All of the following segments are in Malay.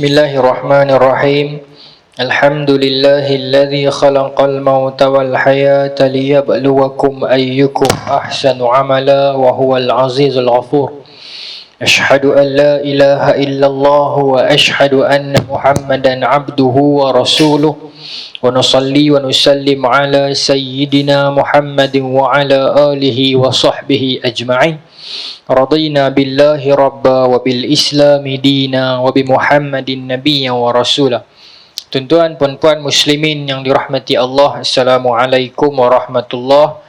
Bismillahirrahmanirrahim. Alhamdulillahilladzi khalaqal mauta wal hayata liyabluwakum ayyukum ahsanu amala wa huwal azizul ghafur. Ashhadu an la ilaha illallah wa ashhadu anna Muhammadan abduhu wa rasuluh. Wa nusalli wa nusallim ala sayyidina Muhammadin wa ala alihi wa sahbihi ajma'in. Radina billahi rabba wa bil islami dina wa bi Muhammadin nabiyyan wa rasula. Tuan-tuan puan-puan muslimin yang dirahmati Allah, Assalamualaikum warahmatullahi.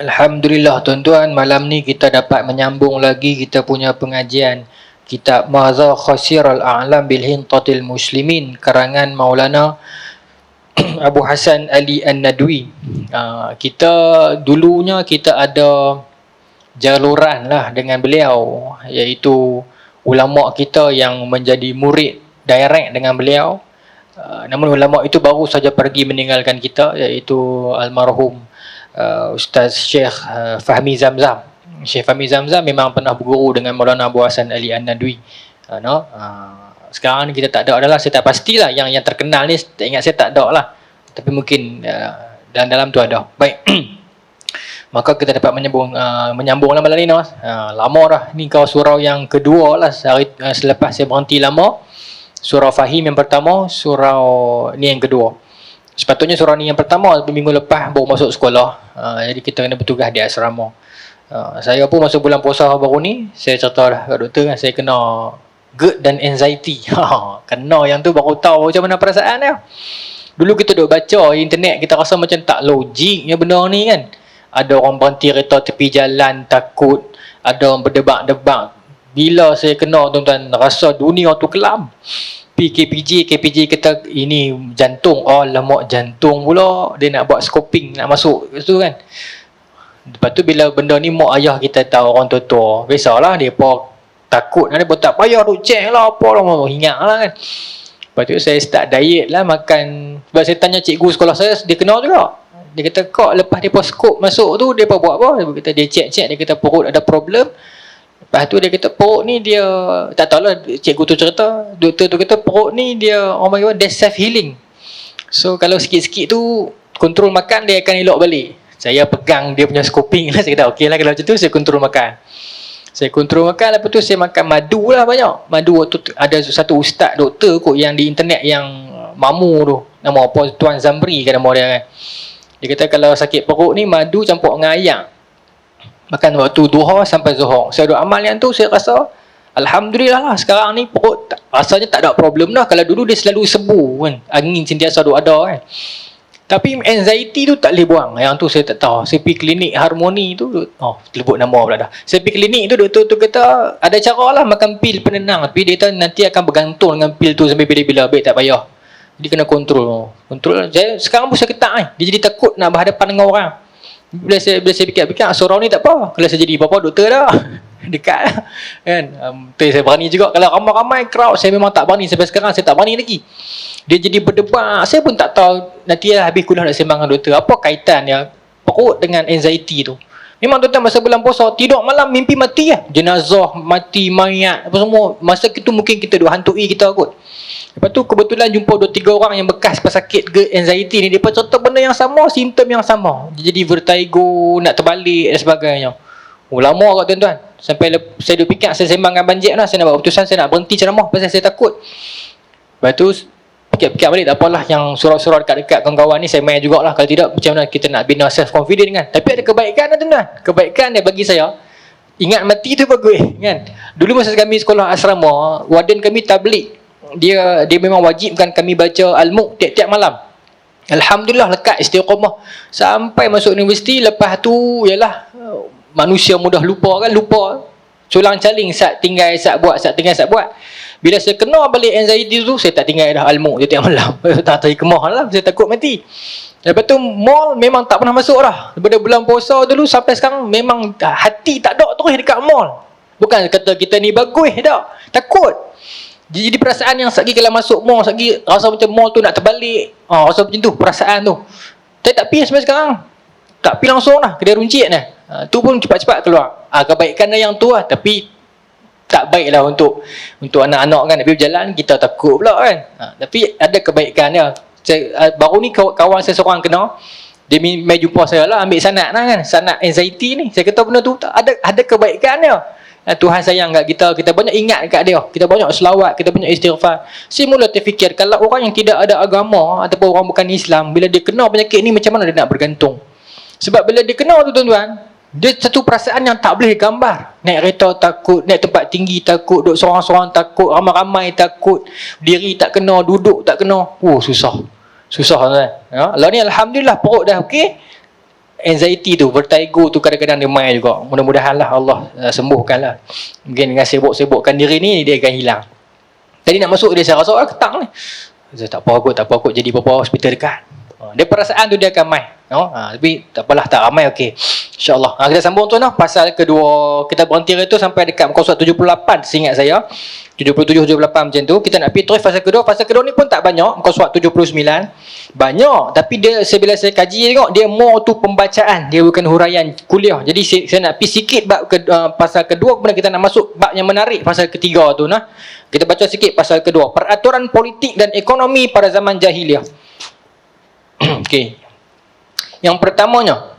Alhamdulillah tuan-tuan, malam ni kita dapat menyambung lagi kita punya pengajian kitab Madza Khasiral A'lam bil Hintatil Muslimin karangan Maulana Abu Hasan Ali An-Nadwi. Kita dulunya kita ada jaluran lah dengan beliau, iaitu ulama kita yang menjadi murid direct dengan beliau. Namun ulama itu baru saja pergi meninggalkan kita, iaitu almarhum Ustaz Syekh Fahmi Zamzam. Syekh Fahmi Zamzam memang pernah berguru dengan Maulana Abu Hasan Ali An-Nadwi. Sekarang ni kita tak ada adalah, saya tak pastilah yang terkenal ni, tak ingat saya tak ada lah, tapi mungkin dalam tu ada. Baik. Maka kita dapat menyambung lah malam ni. Lama dah ni, kau surau yang kedua lah selepas saya berhenti lama. Surau Fahim yang pertama, surau ni yang kedua. Sepatutnya surau ni yang pertama, minggu lepas baru masuk sekolah. Jadi kita kena bertugas di asrama. Saya pun masa bulan puasa baru ni, saya cerita dah kat doktor kan, saya kena GERD dan anxiety. Kena yang tu baru tahu macam mana perasaan dia. Dulu kita duk baca internet, kita rasa macam tak logiknya benda ni kan. Ada orang berhenti kereta tepi jalan takut, ada orang berdebat-debat. Bila saya kena tuan-tuan, rasa dunia tu kelam. KPJ kata ini jantung. Oh lemak jantung pula, dia nak buat scoping, nak masuk tu kan. Lepas tu bila benda ni mak ayah kita tahu, orang tua-tua, biasalah dia pun takut, dia pun tak payah duk check lah apa lah, ingat lah kan. Lepas tu saya start diet lah, makan. Sebab saya tanya cikgu sekolah saya, dia kenal juga. Dia kata kok lepas dia pun skop masuk tu, dia pun buat apa? Dia kata dia check, dia kata perut ada problem. Lepas tu dia kata perut ni dia, tak tahulah cikgu tu cerita, doktor tu kata perut ni dia, orang panggil dia self healing. So kalau sikit-sikit tu kontrol makan, dia akan elok balik. Saya pegang dia punya scoping lah, saya kata okey lah kalau macam tu, saya kontrol makan. Saya kontrol makan, lepas tu saya makan madu lah banyak. Madu tu ada satu ustaz doktor kot yang di internet yang mamu tu, nama apa, Tuan Zamri kan nama dia kan. Dia kata kalau sakit perut ni, madu campur dengan air, makan waktu duha sampai zuhur. Saya duk amal yang tu, saya rasa alhamdulillah lah, sekarang ni perut rasanya tak ada problem dah. Kalau dulu dia selalu sebu kan, angin sentiasa duk ada kan. Tapi anxiety tu tak boleh buang. Yang tu saya tak tahu. Saya pergi klinik Harmoni tu, telebut nama pula dah. Saya pergi klinik tu, doktor tu kata ada cara lah makan pil penenang, tapi dia kata nanti akan bergantung dengan pil tu sampai bila-bila. Baik, tak payah. Jadi kena kontrol. Saya sekarang pun saya ketak kan. Dia jadi takut nak berhadapan dengan orang. Bila saya fikir-fikir, surau ni tak apa. Kalau saya jadi apa-apa, doktor dah. Dekat lah. Kan? Saya berani juga. Kalau ramai-ramai crowd, saya memang tak berani. Sampai sekarang saya tak berani lagi. Dia jadi berdebat. Saya pun tak tahu. Nanti lah habis kuliah nak sembang dengan doktor, apa kaitan ya perut dengan anxiety tu. Memang tuan-tuan masa bulan puasa, tidur malam mimpi mati lah. Jenazah, mati, mayat, apa semua. Masa itu mungkin kita duk hantui kita kot. Lepas tu kebetulan jumpa 2-3 orang yang bekas pesakit GERD anxiety ni. Dia pun cerita benda yang sama, simptom yang sama. Dia jadi vertigo, nak terbalik dan sebagainya. Lama kot tuan-tuan. Sampai saya duk fikir, saya sembang dengan Banjik lah, saya nak buat keputusan, saya nak berhenti ceramah pasal saya takut. Lepas tu fikir-fikir balik, tak apalah, yang surau-surau dekat-dekat kawan-kawan ni saya main jugalah. Kalau tidak, macam mana kita nak bina self-confidence kan. Tapi ada kebaikan lah tuan-tuan. Kebaikan dia bagi saya, ingat mati tu bagus kan. Dulu masa kami sekolah asrama, warden kami tabligh. Dia memang wajibkan kami baca Al-Mulk tiap-tiap malam. Alhamdulillah lekat istiqamah sampai masuk universiti. Lepas tu ialah manusia mudah lupa kan, lupa colang-caling, sat tinggal sat buat, sat tinggal sat buat. Bila saya kena balik anxiety tu, saya tak tinggal dah Al-Mulk tiap malam. Tak kemah lah, saya takut mati. Lepas tu mall memang tak pernah masuk dah. Daripada bulan puasa dulu sampai sekarang, memang hati tak ada terus dekat mall. Bukan kata kita ni bagus tak, takut. Jadi perasaan yang sekali kalau masuk mall, sekali rasa macam mall tu nak terbalik. Rasa macam tu perasaan tu. Saya tak pergi sampai sekarang. Tak pergi langsung lah, kedai runcit ni. Tu pun cepat-cepat keluar. Kebaikan dia yang tu lah. Tapi tak baiklah untuk anak-anak kan. Tapi berjalan kita takut pula kan. Tapi ada kebaikan dia. Baru ni kawan saya seorang kena, dia mai jumpa saya lah, ambil sanad lah kan, sanad anxiety ni. Saya kata benda tu ada kebaikan dia. Tuhan sayang kat kita banyak ingat kat dia, kita banyak selawat, kita banyak istighfar. Saya mula terfikir, kalau orang yang tidak ada agama ataupun orang bukan Islam, bila dia kena penyakit ni macam mana dia nak bergantung? Sebab bila dia kena tu tuan-tuan, dia satu perasaan yang tak boleh gambar. Naik kereta takut, naik tempat tinggi takut, duduk seorang-seorang takut, ramai-ramai takut, diri tak kena, duduk tak kena. Susah tuan-tuan. Lah ni alhamdulillah perut dah okey. Anxiety tu, vertigo tu kadang-kadang dia main juga. Mudah-mudahan lah Allah sembuhkan lah. Mungkin dengan sibuk-sibukkan diri ni dia akan hilang. Tadi nak masuk dia, saya rasa ketang ni. Saya tak apa kot jadi apa-apa hospital dekat. Dia perasaan tu dia akan main. Tapi tak apalah, tak ramai okey. InsyaAllah. Kita sambung tuan lah. Pasal kedua, kita berhenti tu sampai dekat muka surat 78 seingat saya. 77, 78 macam tu. Kita nak pergi terus fasa kedua. Fasa kedua ni pun tak banyak. Muka surat 79. Banyak. Tapi dia, bila saya kaji tengok, dia more tu pembacaan. Dia bukan huraian kuliah. Jadi saya nak pergi sikit bab pasal kedua. Kemudian kita nak masuk bab yang menarik. Pasal ketiga tu nah. Kita baca sikit pasal kedua. Peraturan politik dan ekonomi pada zaman jahiliah. Okey. Yang pertamanya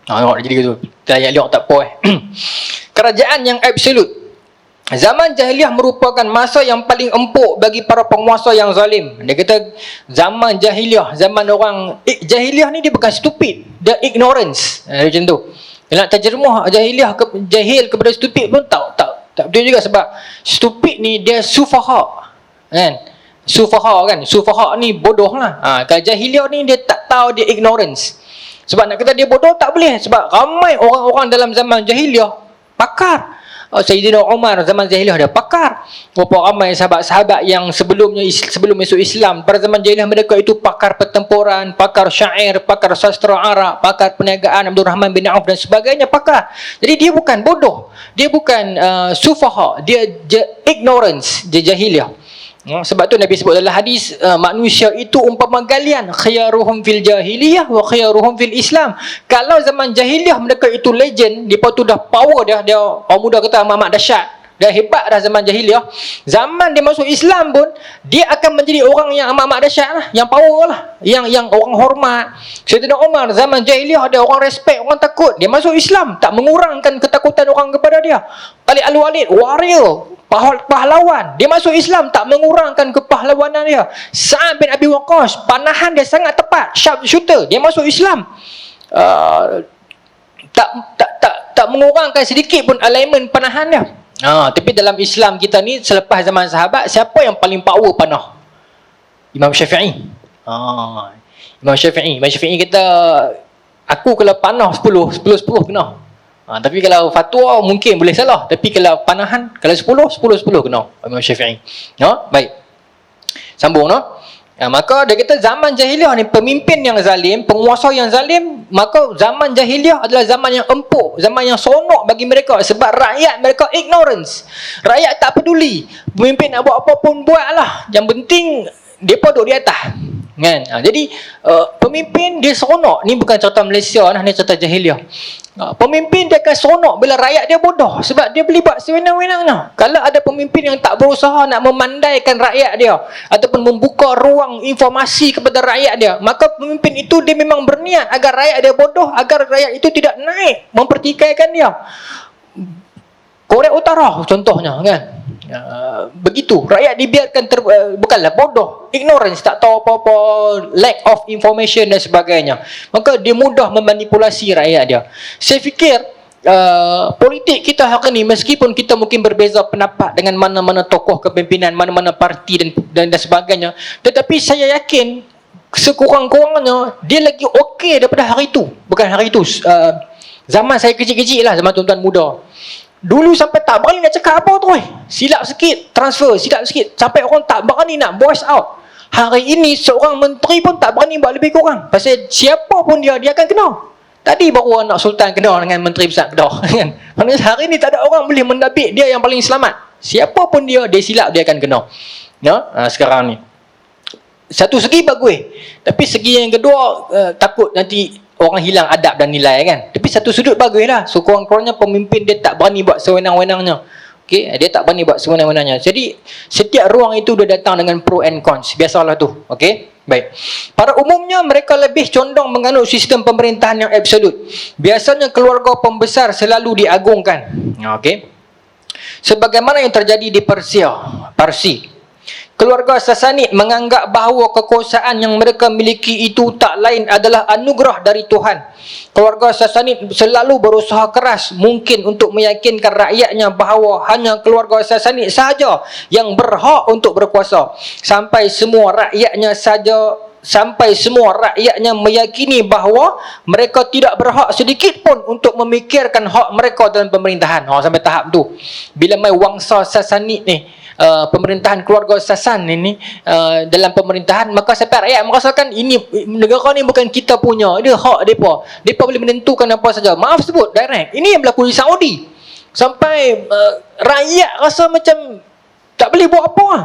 tengok jadi gitu. Ayat liok tak apa Kerajaan yang absolut. Zaman jahiliah merupakan masa yang paling empuk bagi para penguasa yang zalim. Dia kata zaman jahiliah, zaman orang jahiliah ni dia bukan stupid, dia ignorance. Macam tu. Dia nak terjemuh jahil kepada stupid pun tak betul juga, sebab stupid ni dia sufaha. Kan? Sufaha ni bodoh lah. Kalau jahiliah ni dia tak tahu, dia ignorance. Sebab nak kata dia bodoh tak boleh. Sebab ramai orang-orang dalam zaman jahiliah pakar. Sayyidina Umar zaman jahiliah dia pakar. Berapa ramai sahabat-sahabat yang sebelum masuk Islam pada zaman jahiliah, mereka itu pakar pertempuran, pakar syair, pakar sastra Arab, pakar perniagaan, Abdul Rahman bin Auf dan sebagainya, pakar. Jadi dia bukan bodoh, dia bukan sufaha, dia ignorance, dia jahiliah. Sebab tu Nabi sebut dalam hadis, manusia itu umpama galian, khiyaruhum fil jahiliyah wa khiyaruhum fil Islam. Kalau zaman jahiliyah mereka itu legend, depa tu dah power dia orang muda kata amat dahsyat, dah hebat dah zaman jahiliyah. Zaman dia masuk Islam pun dia akan menjadi orang yang amat dahsyat lah, yang power lah, yang orang hormat. Sayyidina Umar zaman jahiliyah dia orang respect, orang takut. Dia masuk Islam tak mengurangkan ketakutan orang kepada dia. Khalid Al-Walid warrior, pahlawan, dia masuk Islam tak mengurangkan kepahlawanan dia. Sa'ad bin Abi Waqqas, panahan dia sangat tepat, sharp shooter, dia masuk Islam tak mengurangkan sedikit pun alignment panahan dia. Tapi dalam Islam kita ni selepas zaman sahabat, siapa yang paling power panah? Imam Syafi'i. Imam Syafi'i kata, aku kalau panah 10 kena. Tapi kalau fatwa mungkin boleh salah, tapi kalau panahan, kalau 10 kena Imam Syafi'i. Baik. Sambung maka dia kata zaman jahiliah ni pemimpin yang zalim, penguasa yang zalim, maka zaman jahiliah adalah zaman yang empuk, zaman yang seronok bagi mereka, sebab rakyat mereka ignorance. Rakyat tak peduli. Pemimpin nak buat apa pun buatlah. Yang penting depa duduk di atas. Kan? Jadi pemimpin dia seronok. Ni bukan cerita Malaysia ni cerita jahiliah. Pemimpin dia akan seronok bila rakyat dia bodoh, sebab dia boleh buat sewenang-wenangnya. Kalau ada pemimpin yang tak berusaha nak memandaikan rakyat dia ataupun membuka ruang informasi kepada rakyat dia, maka pemimpin itu dia memang berniat agar rakyat dia bodoh, agar rakyat itu tidak naik mempertikaikan dia. Korea Utara contohnya kan. Begitu rakyat dibiarkan bukanlah bodoh, ignorance, tak tahu apa-apa, lack of information dan sebagainya, maka dia mudah memanipulasi rakyat dia. Saya fikir politik kita hari ini, meskipun kita mungkin berbeza pendapat dengan mana-mana tokoh kepimpinan, mana-mana parti dan sebagainya, tetapi saya yakin sekurang-kurangnya dia lagi okey daripada hari itu. Bukan hari itu, zaman saya kecil-kecil lah, zaman tuan-tuan muda. Dulu sampai tak berani nak cakap apa tu. Silap sikit, transfer, silap sikit, sampai orang tak berani nak voice out. Hari ini seorang menteri pun tak berani buat lebih kurang. Pasal siapa pun dia akan kena. Tadi baru anak sultan kena dengan menteri besar Kedah. Maksudnya hari ini tak ada orang boleh mendapik dia yang paling selamat. Siapa pun dia silap dia akan kena. Sekarang ni satu segi bagus, tapi segi yang kedua takut nanti orang hilang adab dan nilai kan. Tapi satu sudut baguslah. So kurang-kurangnya pemimpin dia tak berani buat sewenang-wenangnya. Okey, dia tak berani buat sewenang-wenangnya. Jadi setiap ruang itu dia datang dengan pro and cons. Biasalah tu. Okey. Baik. Pada umumnya mereka lebih condong menganut sistem pemerintahan yang absolut. Biasanya keluarga pembesar selalu diagungkan. Okey. Sebagaimana yang terjadi di Parsi. Keluarga Sasanid menganggap bahawa kekuasaan yang mereka miliki itu tak lain adalah anugerah dari Tuhan. Keluarga Sasanid selalu berusaha keras mungkin untuk meyakinkan rakyatnya bahawa hanya keluarga Sasanid sahaja yang berhak untuk berkuasa. Sampai semua rakyatnya meyakini bahawa mereka tidak berhak sedikit pun untuk memikirkan hak mereka dalam pemerintahan. Sampai tahap tu. Bila mai wangsa Sasanid ni, pemerintahan keluarga Sasan ini dalam pemerintahan, maka sampai rakyat merasakan ini negara ni bukan kita punya, dia hak depa boleh menentukan apa saja. Maaf sebut direct, ini yang berlaku di Saudi. Sampai rakyat rasa macam tak boleh buat apa lah.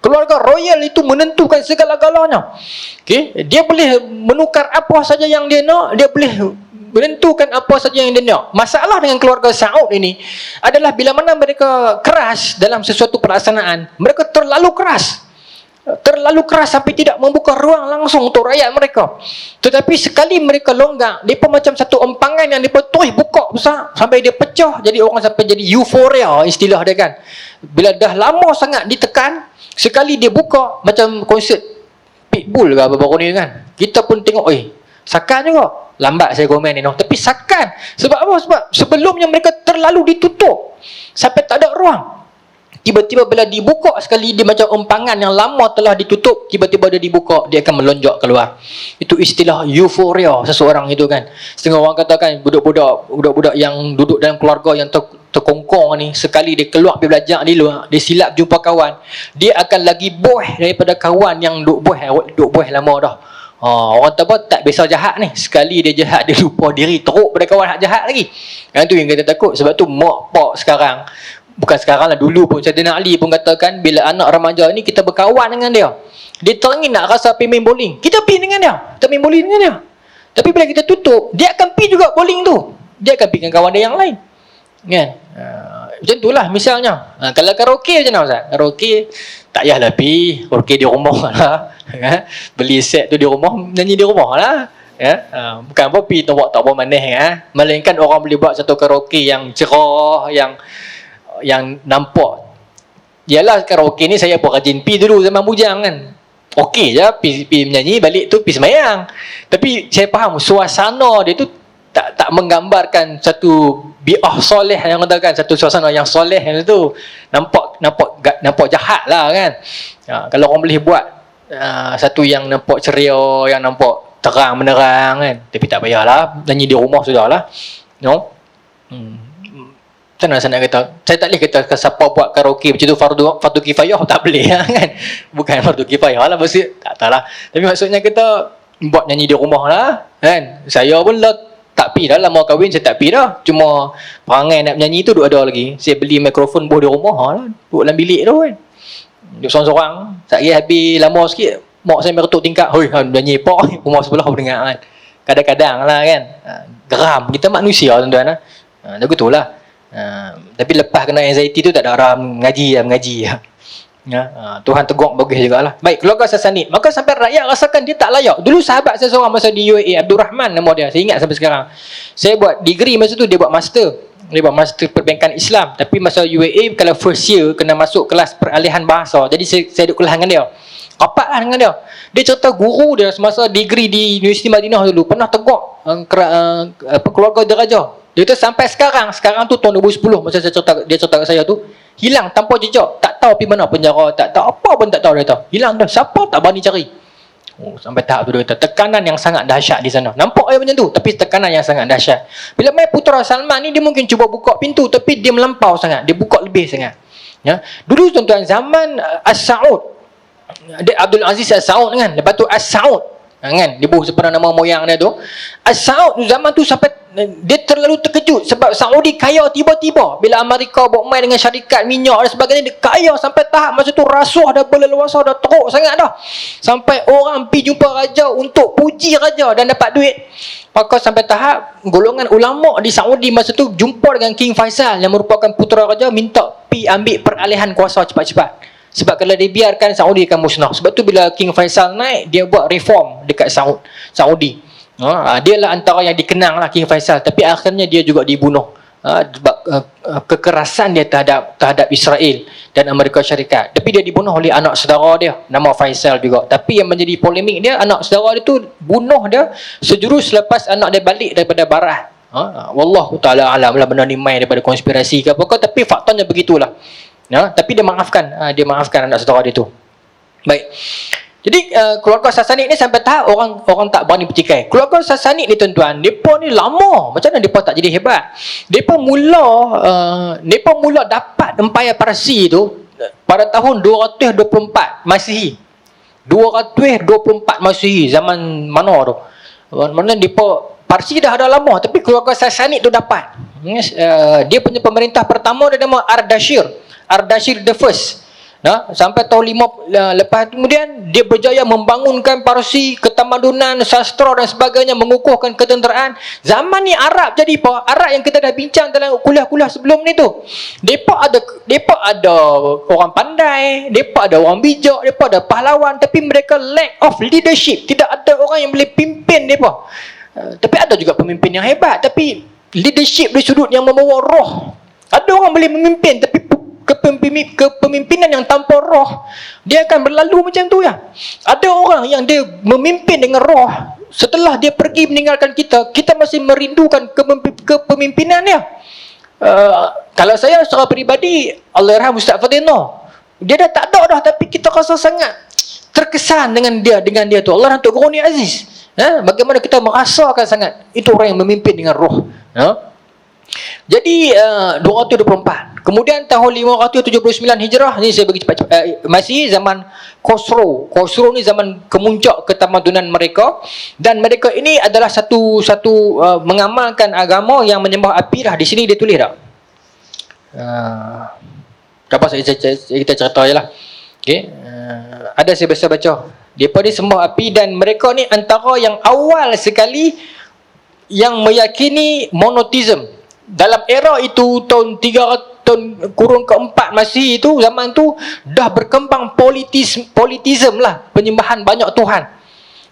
Keluarga royal itu menentukan segala-galanya. Okay? Dia boleh menukar apa saja yang dia nak, dia boleh menentukan apa saja yang dia nak. Masalah dengan keluarga Saud ini adalah bila mana mereka keras dalam sesuatu pelaksanaan, mereka terlalu keras sampai tidak membuka ruang langsung untuk rakyat mereka. Tetapi sekali mereka longgar, mereka macam satu empangan yang mereka terus buka besar sampai dia pecah, jadi orang sampai jadi euforia istilah dia kan. Bila dah lama sangat ditekan, sekali dia buka macam konsert Pitbull ke apa-apa ni kan, kita pun tengok sakan juga. Lambat saya komen ni, tapi sakan. Sebab apa? Sebab sebelumnya mereka terlalu ditutup sampai tak ada ruang. Tiba-tiba bila dibuka sekali, dia macam empangan yang lama telah ditutup, tiba-tiba dia dibuka, dia akan melonjak keluar. Itu istilah euforia seseorang itu kan. Setengah orang katakan budak-budak yang duduk dalam keluarga yang terkongkong ni, sekali dia keluar pergi belajar di luar, dia silap jumpa kawan, dia akan lagi boh daripada kawan yang duk boh lama dah. Orang tak biasa jahat ni. Sekali dia jahat, dia lupa diri, teruk pada kawan hak jahat lagi. Yang tu yang kita takut. Sebab tu mak pak sekarang, bukan sekarang lah, dulu pun Saidina Ali pun katakan, bila anak remaja ni kita berkawan dengan dia, dia teringin nak rasa pergi main bowling, kita pergi dengan dia, kita main bowling dengan dia. Tapi bila kita tutup, dia akan pergi juga bowling tu, dia akan pergi dengan kawan dia yang lain kan. Macam tu lah misalnya. Kalau karaoke macam mana Ustaz? Karaoke tak payahlah pergi karaoke di rumah lah. Beli set tu di rumah, nyanyi di rumah lah. Bukan apa pergi tempat tak apa manis melainkan orang boleh buat satu karaoke yang cerah, yang nampak. Yalah, karaoke ni saya pun rajin pergi dulu zaman bujang kan. Okey je pergi menyanyi, balik tu pergi semayang. Tapi saya faham suasana dia tu tak menggambarkan satu bi'ah soleh yang katakan, satu suasana yang soleh yang tu nampak jahat lah kan. Kalau orang boleh buat satu yang nampak ceria, yang nampak terang menerang kan, tapi tak payahlah, nyanyi di rumah sudahlah. Macam mana saya nak kata, saya tak boleh kata siapa buat karaoke macam tu fardu kifayah, tak boleh kan. Bukan fardu kifayah lah, maksud tak tahu lah. Tapi maksudnya kita buat nyanyi di rumah lah kan. Saya pun lah tak pergi dah, lama kahwin saya tak pergi dah. Cuma perangai nak menyanyi tu duk ada lagi. Saya beli mikrofon buah di rumah lah, duduk dalam bilik tu kan, duduk seorang-seorang. Sekali habis lama sikit, mak saya meretuk tingkap, hoi nyanyi pak, rumah sebelah dengar kan. Kadang-kadang lah kan, geram. Kita manusia tuan-tuan lah. Betul lah. Tapi lepas kena anxiety tu tak ada arah mengaji lah. Tuhan tegur bagus jugalah. Baik, keluarga Sasanid, maka sampai rakyat rasakan dia tak layak. Dulu sahabat saya seorang masa di UAE, Abdul Rahman nama dia, saya ingat sampai sekarang. Saya buat degree masa tu, dia buat master perbankan Islam. Tapi masa UAE kalau first year kena masuk kelas peralihan bahasa, jadi saya duduk kelas dengan dia, rapat lah dengan dia. Dia cerita guru dia semasa degree di Universiti Madinah dulu pernah tegur keluarga deraja. Dia kata sampai sekarang tu tahun 2010 masa dia cerita kat saya tu, hilang tanpa jejak, tak tahu pergi mana penjara, tak tahu apa pun, tak tahu dia tahu. Hilang dah, siapa tak berani cari. Sampai tahap tu dia kata tekanan yang sangat dahsyat di sana. Nampak macam tu, tapi tekanan yang sangat dahsyat. Bila mai Putera Salman ni, dia mungkin cuba buka pintu, tapi dia melampau sangat, dia buka lebih sangat. Dulu tuan-tuan zaman As-Saud, dia Abdul Aziz As-Saud kan, lepas tu As-Saud, Kan? Dia baru sebenarnya nama moyang dia tu. Saud zaman tu sampai dia terlalu terkejut sebab Saudi kaya tiba-tiba bila Amerika buat main dengan syarikat minyak dan sebagainya. Dia kaya sampai tahap masa tu rasuah dah berleluasa, dah teruk sangat dah. Sampai orang pergi jumpa raja untuk puji raja dan dapat duit. Maka sampai tahap golongan ulama di Saudi masa tu jumpa dengan King Faisal yang merupakan putera raja, minta pi ambil peralihan kuasa cepat-cepat. Sebab kalau dibiarkan Saudi akan musnah. Sebab tu bila King Faisal naik, dia buat reform dekat Saudi. Dia lah antara yang dikenang lah King Faisal. Tapi akhirnya dia juga dibunuh. Sebab kekerasan dia terhadap Israel dan Amerika Syarikat. Tapi dia dibunuh oleh anak saudara dia, nama Faisal juga. Tapi yang menjadi polemik dia, anak saudara dia tu bunuh dia sejurus selepas anak dia balik daripada barat. Wallahu ta'ala alam lah, benda ni main daripada konspirasi ke apa-apa. Tapi faktanya begitulah. Tapi dia maafkan anak saudara dia tu. Baik. Jadi keluarga Sasanid ni sampai tahap orang tak berani bertikai. Keluarga Sasanid ni tuan-tuan, depa ni lama. Macam mana depa tak jadi hebat? Depa mula dapat empayar Parsi tu pada tahun 224 Masihi. 224 Masihi, zaman mana tu? Mana depa Parsi dah ada lama, tapi keluarga Sasanid tu dapat. Dia punya pemerintah pertama dia nama Ardashir the First. Sampai tahun 5 lepas kemudian dia berjaya membangunkan Parsi, ketamadunan, sastra dan sebagainya, mengukuhkan ketenteraan. Zaman ni Arab jadi apa? Arab yang kita dah bincang dalam kuliah-kuliah sebelum ni tu. Depa ada orang pandai, depa ada orang bijak, depa ada pahlawan, tapi mereka lack of leadership. Tidak ada orang yang boleh pimpin depa. Tapi ada juga pemimpin yang hebat, tapi leadership dari sudut yang membawa roh. Ada orang boleh memimpin, tapi kepemimpinan yang tanpa roh, dia akan berlalu macam tu ya. Ada orang yang dia memimpin dengan roh, setelah dia pergi meninggalkan kita masih merindukan kepemimpinan dia. Kalau saya secara peribadi, Allahyarham Ustaz Fadino, dia dah tak ada dah, tapi kita rasa sangat terkesan dengan dia tu. Allah Datuk Guru ni Aziz. Bagaimana kita merasakan sangat itu orang yang memimpin dengan roh. Jadi 224. Kemudian tahun 579 Hijrah, ni saya bagi cepat-cepat, masih zaman Khosrow. Khosrow ni zaman kemuncak ketamadunan mereka, dan mereka ini adalah satu mengamalkan agama yang menyembah api dah. Di sini dia tulis tak? Tak apa, kita cerita je lah. Okay. Ada saya biasa baca. Mereka ni sembah api, dan mereka ni antara yang awal sekali yang meyakini monoteism. Dalam era itu tahun 300 tahun kurun keempat Masihi itu, zaman tu dah berkembang politism lah, penyembahan banyak Tuhan.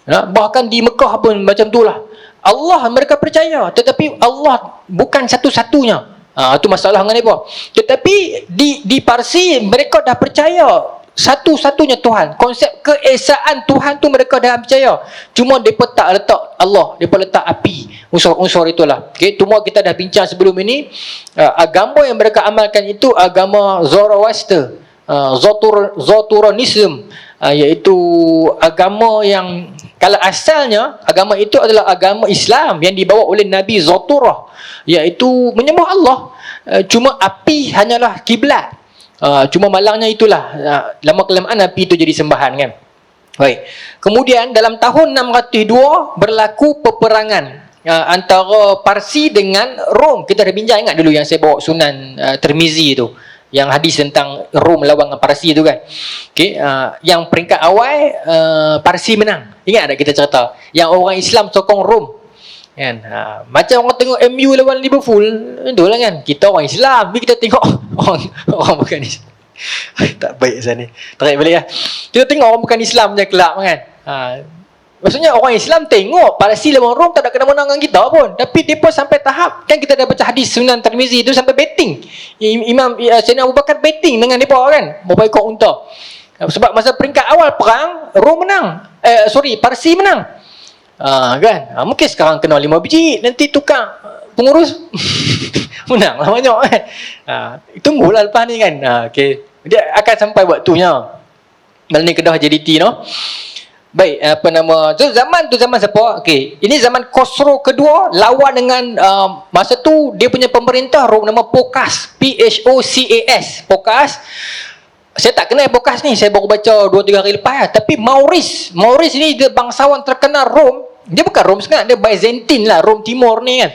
Bahkan di Mekah pun macam tu lah. Allah mereka percaya, tetapi Allah bukan satu-satunya. Itu masalah dengan mereka. Tetapi di Parsi mereka dah percaya satu-satunya Tuhan. Konsep keesaan Tuhan tu mereka dah percaya. Cuma mereka tak letak Allah, mereka letak api. Unsur-unsur itulah. Okay, semua kita dah bincang sebelum ini. Agama yang mereka amalkan itu agama Zoroaster, Zoroastrianism, iaitu agama yang kalau asalnya agama itu adalah agama Islam yang dibawa oleh Nabi Zoturah, iaitu menyembah Allah. Cuma api hanyalah kiblat. Cuma malangnya itulah, lama-kelamaan api itu jadi sembahan kan. Baik. Kemudian dalam tahun 602 berlaku peperangan antara Parsi dengan Rom. Kita dah bincang, ingat dulu yang saya bawa Sunan Tirmizi tu, yang hadis tentang Rom lawan dengan Parsi tu kan. Okey, yang peringkat awal Parsi menang. Ingat tak kita cerita yang orang Islam sokong Rom kan? Macam orang tengok MU lawan Liverpool, itulah kan. Kita orang Islam, tapi kita tengok orang bukan Islam. Tak baik saya ni, tarik balik lah. Kita tengok orang bukan Islam je kelab kan. Maksudnya orang Islam tengok Parsi lawan Rom tak ada kena menang dengan kita pun, tapi mereka sampai tahap kan, kita dah baca hadis Sunan Tirmizi tu sampai betting. Imam Sayyidina Abu Bakar betting dengan mereka kan, berapa ekor unta. Sebab masa peringkat awal perang, Rom menang, Parsi menang. Kan? Mungkin sekarang kena 5 biji, nanti tukar pengurus menang lah banyak kan. Tunggulah lepas ni kan. Okay. Dia akan sampai waktunya. Malam ni Kedah JDT no. Baik, apa nama tu, zaman siapa? Okey, ini zaman Khosrow kedua lawan dengan masa tu dia punya pemerintah Rom nama Phocas, Phocas. saya tak kenal podcast ni, saya baru baca 2-3 hari lepas lah. Tapi Maurice ni dia bangsawan terkenal Rom. Dia bukan Rom sangat, dia Byzantine lah, Rom Timur ni kan.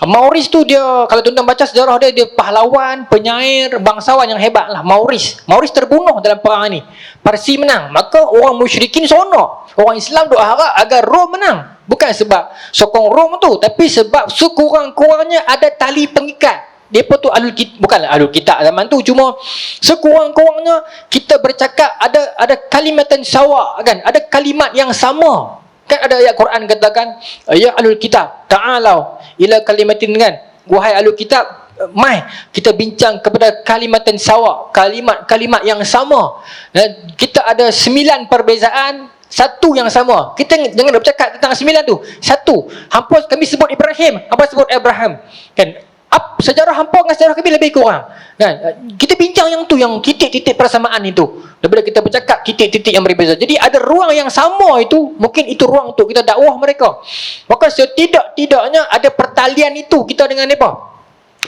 Maurice tu dia, kalau tuan-tuan baca sejarah dia, dia pahlawan, penyair, bangsawan yang hebat lah. Maurice terbunuh dalam perang ni. Parsi menang, maka orang musyrikin seronok. Orang Islam duk harap agar Rom menang. Bukan sebab sokong Rom tu, tapi sebab sekurang-kurangnya ada tali pengikat. Depa tu bukanlah ahlul kitab zaman tu, cuma sekurang-kurangnya kita bercakap ada kalimatan sawa kan, ada kalimat yang sama. Kan ada ayat Quran katakan, ya ahlul kitab ta'alau ila kalimatin, kan, wahai ahlul kitab, mai kita bincang kepada kalimatan sawa, kalimat yang sama. Dan kita ada 9 perbezaan, satu yang sama. Kita jangan bercakap tentang 9 tu. Satu, hampa kami sebut Ibrahim, hampa sebut Abraham. Kan? Sejarah hampa dengan sejarah kami lebih kurang. Kan? Kita bincang yang tu, yang titik-titik persamaan itu. Daripada kita bercakap titik-titik yang berbeza. Jadi ada ruang yang sama itu, mungkin itu ruang untuk kita dakwah mereka. Maka setidak-tidaknya ada pertalian itu kita dengan mereka.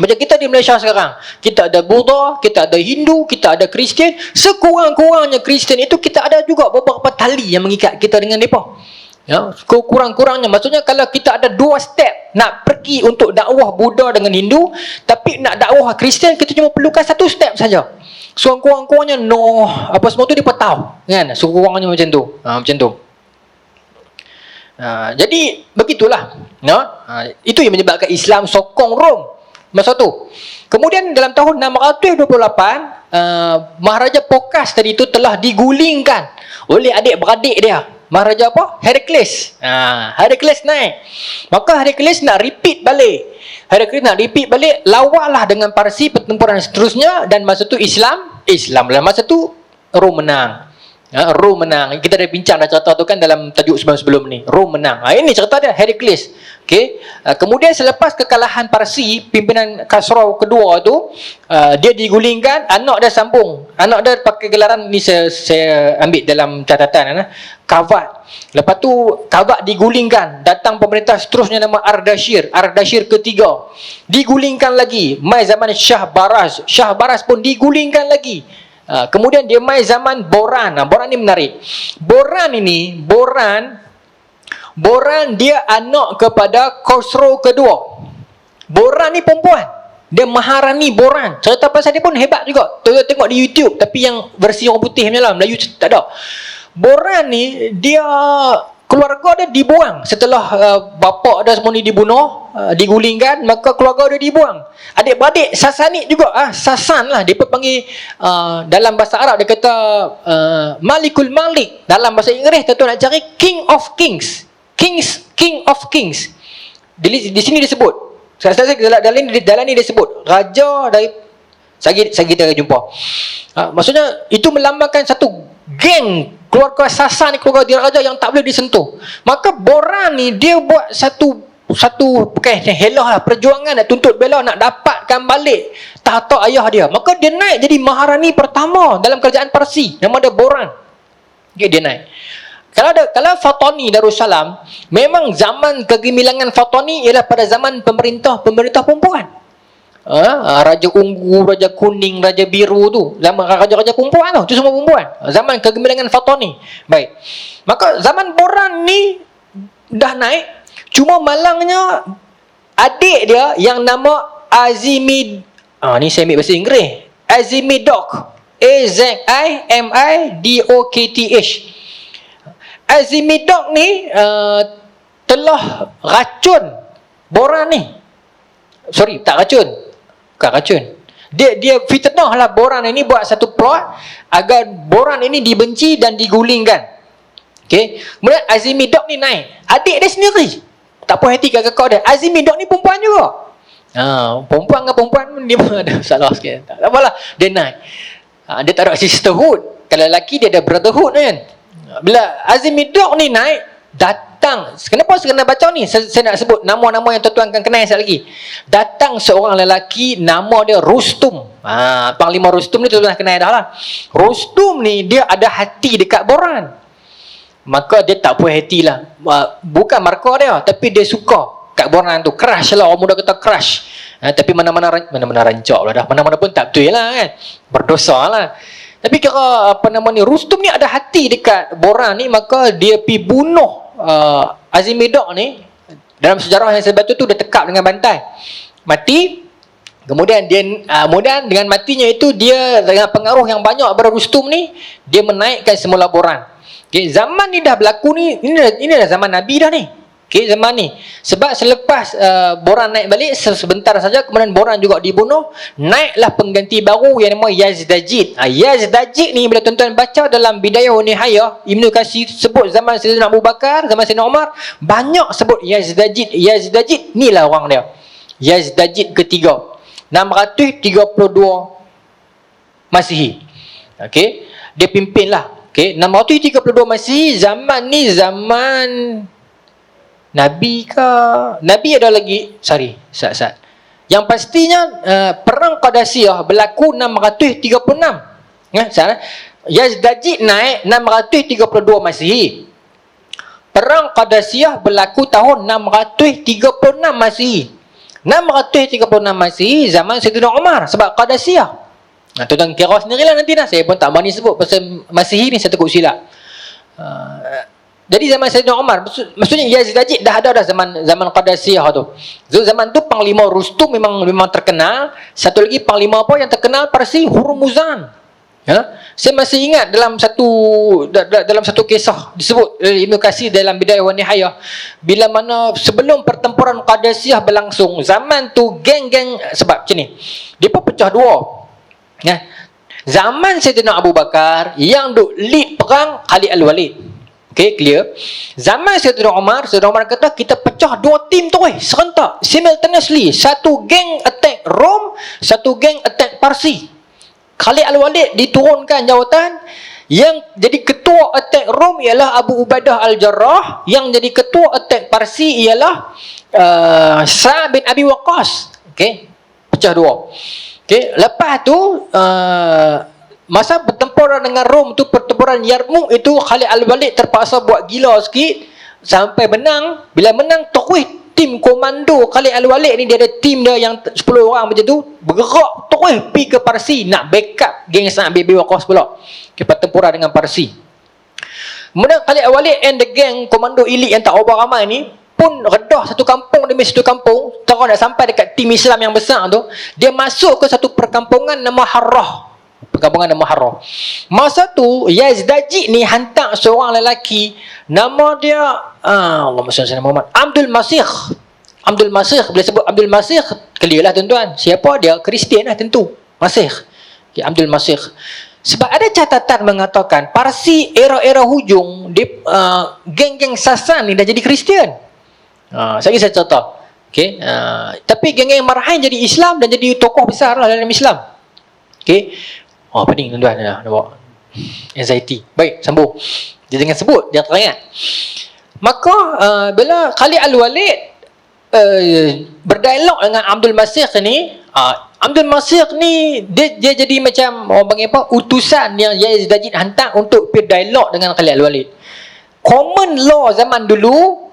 Macam kita di Malaysia sekarang, kita ada Buddha, kita ada Hindu, kita ada Kristian. Sekurang-kurangnya Kristian itu kita ada juga beberapa tali yang mengikat kita dengan mereka. Ya, kurang-kurangnya, maksudnya kalau kita ada 2 step nak pergi untuk dakwah Buddha dengan Hindu, tapi nak dakwah Kristian kita cuma perlukan 1 step saja. So kurang-kurangnya apa semua tu dia tahu, kan? So kurang-kurangnya macam tu. Macam tu. Jadi begitulah. Itu yang menyebabkan Islam sokong Rom masa tu. Kemudian dalam tahun 628 Maharaja Phocas tadi itu telah digulingkan oleh adik-beradik dia. Maharaja apa? Heraklius. Heraklius naik. Maka Heraklius nak repeat balik. Lawanlah dengan Parsi, pertempuran seterusnya, dan masa tu Islam dalam masa tu Rom menang. Rom menang. Kita dah bincang dah cerita tu kan dalam tajuk sebelum ni. Rom menang. Ini cerita dia Heraklius. Okey. Kemudian selepas kekalahan Parsi, pimpinan Khosrow kedua tu, dia digulingkan, anak dia sambung. Anak dia pakai gelaran ni, saya ambil dalam catatan, Kavad. Lepas tu Kavad digulingkan, datang pemerintah seterusnya nama Ardashir ketiga. Digulingkan lagi, mai zaman Shah Baraz pun digulingkan lagi. Kemudian dia mai zaman Boran. Boran ni menarik. Boran dia anak kepada Khosrow kedua. Boran ni perempuan. Dia Maharani Boran. Cerita pasal dia pun hebat juga. Tengok di YouTube, tapi yang versi orang putih punya lah, Melayu tak ada. Boran ni dia, keluarga dia dibuang setelah bapa dia semua ni dibunuh, digulingkan, maka keluarga dia dibuang. Adik-beradik Sasanid juga, Sasan lah dia panggil, dalam bahasa Arab dia kata Malikul Malik. Dalam bahasa Inggeris tuan nak cari King of Kings. King of Kings. Di sini disebut. Dalam ni dia sebut raja dari Sagi kita jumpa. Maksudnya itu melambangkan satu geng keluarga Sasan ni, keluarga diraja yang tak boleh disentuh. Maka Boran ni dia buat satu bukan helah lah, perjuangan nak tuntut bela, nak dapatkan balik tahta ayah dia. Maka dia naik jadi Maharani pertama dalam kerajaan Parsi, nama dia Boran. Okay, dia naik. Kalau Fatani Darussalam, memang zaman kegemilangan Fatani ialah pada zaman pemerintah perempuan. Raja Ungu, Raja Kuning, Raja Biru tu, zaman raja-raja perempuan tu semua perempuan. Zaman kegemilangan Fatani. Baik. Maka zaman Boran ni dah naik, cuma malangnya adik dia yang nama Azimid, ni saya ambil bahasa Inggeris, Azimidok, Azimidokth. Azimidok ni telah racun Boran ni. Sorry, tak racun. Bukan racun. Dia fitnah lah Boran ini, buat satu plot agar Boran ini dibenci dan digulingkan. Okey. Kemudian Azimidok ni naik. Adik dia sendiri tak puas hati kat kakak dia. Azimidok ni perempuan juga. Perempuan dengan perempuan dia ada salah sikit. Tak apalah, dia naik. Dia tak ada sisterhood. Kalau lelaki dia ada brotherhood kan. Bila Azimidok ni naik, datang, kenapa saya kena baca ni? Saya nak sebut nama-nama yang tuan-tuan akan kenal sekali lagi. Datang seorang lelaki, nama dia Rustum. Panglima Rustum ni tuan-tuan kenal dah lah. Rustum ni dia ada hati dekat Boran. Maka dia tak puas hati lah. Bukan markah dia, tapi dia suka kat Boran tu. Crush lah, orang muda kata crush. Tapi mana-mana rancak lah dah. Mana-mana pun tak betul lah kan. Berdosa lah. Tapi kira apa nama ni, Rustum ni ada hati dekat Boran ni, maka dia pi bunuh Azimidok ni. Dalam sejarah yang sebab tu dia tekap dengan bantai, mati. Kemudian dia kemudian dengan matinya itu, dia dengan pengaruh yang banyak pada Rustum ni, dia menaikkan semula Boran. Okay, zaman ni dah berlaku ni, ini dah zaman Nabi dah ni. Okay, zaman ni. Sebab selepas Boran naik balik sebentar saja, kemudian Boran juga dibunuh, naiklah pengganti baru yang nama Yazdajid. Yazdajid ni bila tuan-tuan baca dalam Bidayah wa Nihayah, Ibnu Katsir sebut zaman Sayyidina Abu Bakar, zaman Sayyidina Umar, banyak sebut Yazdajid. Yazdajid ni lah orang dia. Yazdajid ketiga. 632 Masihi. Okey, dia pimpin lah. Okey, 632 Masihi. Zaman ni zaman Nabi ke? Nabi ada lagi, sat. Yang pastinya perang Qadasiyah berlaku 636. Yazdajid naik 632 Masihi. Perang Qadasiyah berlaku tahun 636 Masihi. 636 Masihi zaman Sayyidina Umar, sebab Qadasiyah. Tuan-tuan kira sendirilah nanti dah. Saya pun tak berani sebut pasal Masihi ni, saya takut silap. Jadi zaman Sayyidina Umar, maksudnya Yazdajid dah ada dah zaman Qadasiyah tu. So, zaman tu Panglima Rustum memang terkenal. Satu lagi Panglima apa yang terkenal, Parsi, Hurmuzan. Saya masih ingat dalam satu kisah disebut Ibnu Katsir dalam Bidayah wa Nihayah, bila mana sebelum pertempuran Qadasiyah berlangsung, zaman tu geng-geng, sebab macam ni, dia pun pecah dua. Zaman Sayyidina Abu Bakar yang duk lead perang Khalid Al-Walid. Okay, clear. Zaman Sayyidina Umar kata kita pecah dua tim tu serentak, simultaneously. Satu geng attack Rom, satu geng attack Parsi. Khalid Al-Walid diturunkan jawatan. Yang jadi ketua attack Rom ialah Abu Ubaidah Al-Jarrah. Yang jadi ketua attack Parsi ialah Sa'ad bin Abi Waqqas. Okay, pecah dua. Okay, lepas tu masa pertempuran dengan Rom tu, pertempuran Yarmouk itu, Khalid Al-Walid terpaksa buat gila sikit sampai menang. Bila menang, terus tim komando Khalid Al-Walid ni, dia ada tim dia yang 10 orang macam tu, bergerak terus pergi ke Parsi nak backup geng Sa'ad bin Abi Waqqas pula ke pertempuran dengan Parsi. Kemudian Khalid Al-Walid and the gang komando elit yang tak berapa ramai ni pun redah satu kampung demi satu kampung. Terus nak sampai dekat tim Islam yang besar tu, dia masuk ke satu perkampungan nama Harrah. Perkampungan nama Harrah. Masa tu Yazdajid ni hantar seorang lelaki, nama dia Allahumma salli ala Muhammad, Abdul Masih. Abdul Masih, bila sebut Abdul Masih, clear lah tuan-tuan, siapa dia? Kristian lah tentu, Masih. Okay, Abdul Masih. Sebab ada catatan mengatakan Parsi era-era hujung dia, geng-geng Sasan ni dah jadi Kristian. Saya contoh. Okay, tapi geng-geng Marhain jadi Islam dan jadi tokoh besar lah dalam Islam. Okay. Pening tuan-tuan, nampak anxiety. Baik, sambung. Dia jangan sebut, dia teringat. Maka bila Khalid Al-Walid berdialog dengan Abdul Masih ni, Abdul Masih ni dia jadi macam orang panggil apa, utusan yang Yazdajid hantar untuk berdialog dengan Khalid Al-Walid. Common law zaman dulu,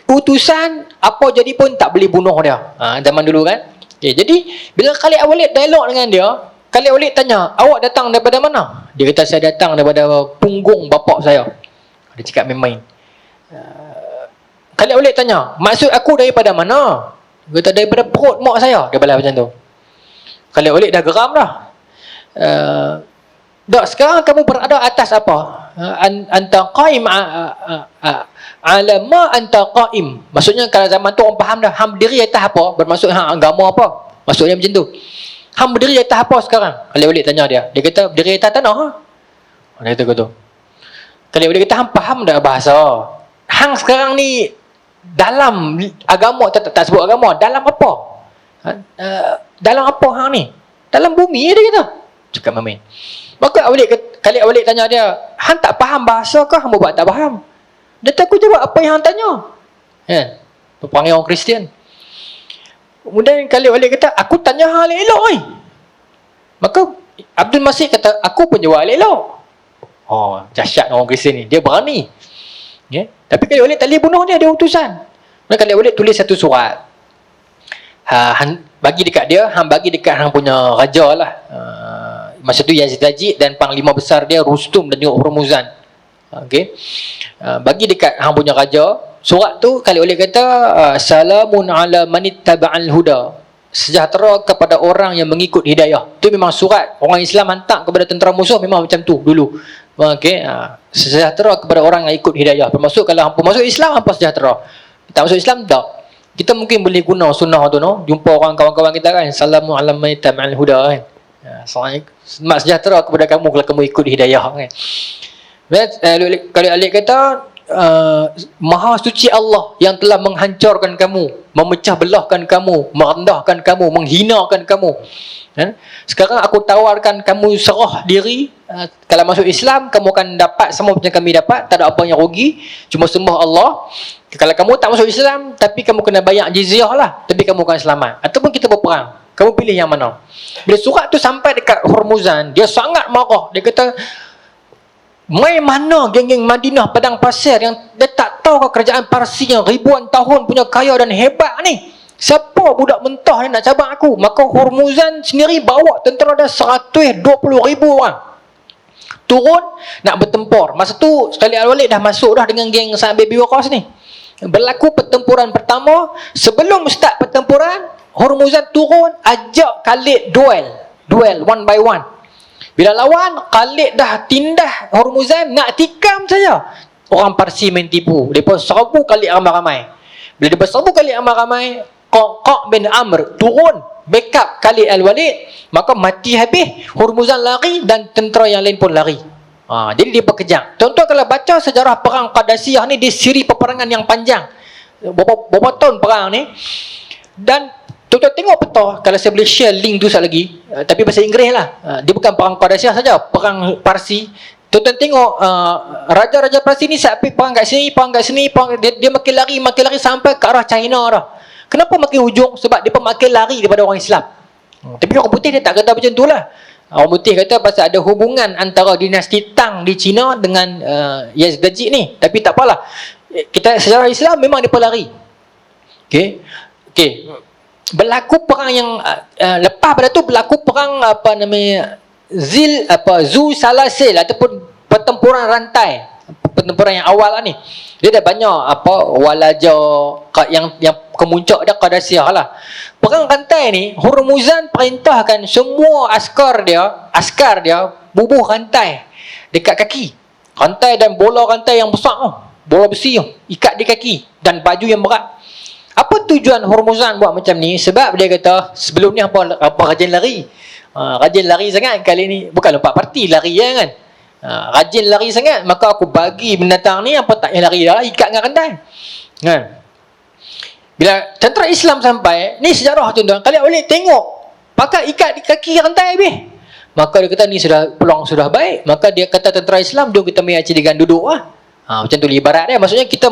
utusan apa jadi pun tak boleh bunuh dia. Zaman dulu kan. Okay, jadi bila Khalid Al-Walid dialog dengan dia, Khalid Al-Walid tanya, awak datang daripada mana? Dia kata, saya datang daripada punggung bapak saya. Dia cakap main-main. Khalid Al-Walid tanya, maksud aku daripada mana? Dia kata, daripada perut mak saya. Dia balas macam tu. Khalid Al-Walid dah geram dah. Dok, sekarang kamu berada atas apa? Anta qaim ala ma anta qaim. Maksudnya kalau zaman tu orang faham dah, hang berdiri atas apa? Bermaksud hang agama apa? Maksudnya macam tu. Hang berdiri atas apa sekarang? Khalid Al-Walid tanya dia. Dia kata, berdiri atas tanah. Dia kata gitu. Khalid Al-Walid kata, hang faham dah bahasa? Hang sekarang ni dalam agama, tak sebut agama, dalam apa? Dalam apa hang ni? Dalam bumi dia kata. Cakap main. Maka Khalid Al-Walid tanya dia, hang tak faham bahasa ke hang buat tak faham? Dia tak aku jawab apa yang hang tanya. Panggil orang Kristian. Kemudian Khalid Al-Walid kata, aku tanya hal elok. Maka Abdul Masih kata, aku pun jawab elok. Dahsyat orang Kristian ni, dia berani. Tapi Khalid Al-Walid tak boleh bunuh dia utusan. Kemudian Khalid Al-Walid tulis satu surat, bagi dekat dia, hang bagi dekat hang punya raja lah, Masa tu Yazdajid dan panglima besar dia Rustum dan juga Hormuzan. Okey. Bagi dekat hang punya raja, surat tu kali oleh kata salamun ala manittaba'al huda. Sejahtera kepada orang yang mengikut hidayah. Tu memang surat orang Islam hantar kepada tentera musuh memang macam tu dulu. Okey. Sejahtera kepada orang yang ikut hidayah. Bermaksud kalau hangpa masuk Islam hangpa sejahtera. Tak masuk Islam tak. Kita mungkin boleh guna sunnah tu no. Jumpa orang kawan-kawan kita kan, salamun ala manittaba'al huda kan. Selamat sejahtera kepada kamu kalau kamu ikut hidayah kan. Kalau Alik kata Maha suci Allah yang telah menghancurkan kamu, memecah belahkan kamu, merendahkan kamu, menghinakan kamu. Sekarang aku tawarkan kamu serah diri. Kalau masuk Islam kamu akan dapat semua macam kami dapat, tak ada apa yang rugi, cuma sembah Allah. Kalau kamu tak masuk Islam tapi kamu kena bayar jizyah lah, tapi kamu akan selamat. Ataupun kita berperang, kamu pilih yang mana. Bila surat tu sampai dekat Hormuzan, dia sangat marah. Dia kata, mai mana geng-geng Madinah padang pasir yang dia tak tahu kerajaan Parsi yang ribuan tahun punya kaya dan hebat ni. Siapa budak mentah yang nak cabang aku? Maka Hormuzan sendiri bawa tentera dah 120,000 orang turun nak bertempur. Masa tu sekali Al-Walid dah masuk dah dengan geng Sa'ad bin Abi Waqqas ni. Berlaku pertempuran pertama. Sebelum start pertempuran, Hormuzan turun ajak Khalid duel one by one. Bila lawan, Khalid dah tindah Hormuzan nak tikam saja. Orang Parsi main tipu. Mereka serbu Khalid ramai-ramai. Bila dia serbu Khalid ramai-ramai, Qaq bin Amr turun backup Khalid Al-Walid, maka mati habis. Hormuzan lari dan tentera yang lain pun lari. Jadi dia berkejang. Tuan-tuan kalau baca sejarah perang Qadasiyah ni, dia siri peperangan yang panjang. Berapa tahun perang ni. Dan tuan-tuan tengok peta, kalau saya boleh share link tu sekali lagi, tapi bahasa Inggeris lah. Dia bukan perang Qadasiyah saja, perang Parsi. Tuan-tuan tengok raja-raja Parsi ni sampai perang kat sini, dia makin lari sampai ke arah China dah. Kenapa makin hujung? Sebab dia makin lari daripada orang Islam. Tapi orang putih dia tak kata macam tu lah. Orang putih kata pasal ada hubungan antara dinasti Tang di China dengan Yazdajid ni. Tapi tak apalah. Kita sejarah Islam memang dia lari. Okey. Berlaku perang yang lepas pada tu berlaku perang apa namanya Zu Salasil ataupun pertempuran rantai. Pertempuran yang awal lah ni. Dia dah banyak walaja yang kemuncak dia Qadasiyah lah. Perang rantai ni, Hormuzan perintahkan semua askar dia bubuh rantai dekat kaki. Rantai dan bola rantai yang besar tu. Bola besi tu. Ikat di kaki. Dan baju yang berat. Apa tujuan Hormuzan buat macam ni? Sebab dia kata, sebelum ni apa rajin lari. Rajin lari sangat kali ni. Bukan lompat parti, lari ya kan. Rajin lari sangat, maka aku bagi binatang ni apa tak yang lari dah lah, ikat dengan rantai kan. Bila tentera Islam sampai ni, sejarah tuan-tuan, kalian boleh tengok pakai ikat di kaki rantai habis. Maka dia kata ni peluang sudah baik. Maka dia kata tentera Islam, jom kita main acidigan duduk lah. Macam tu ibarat dia. Maksudnya kita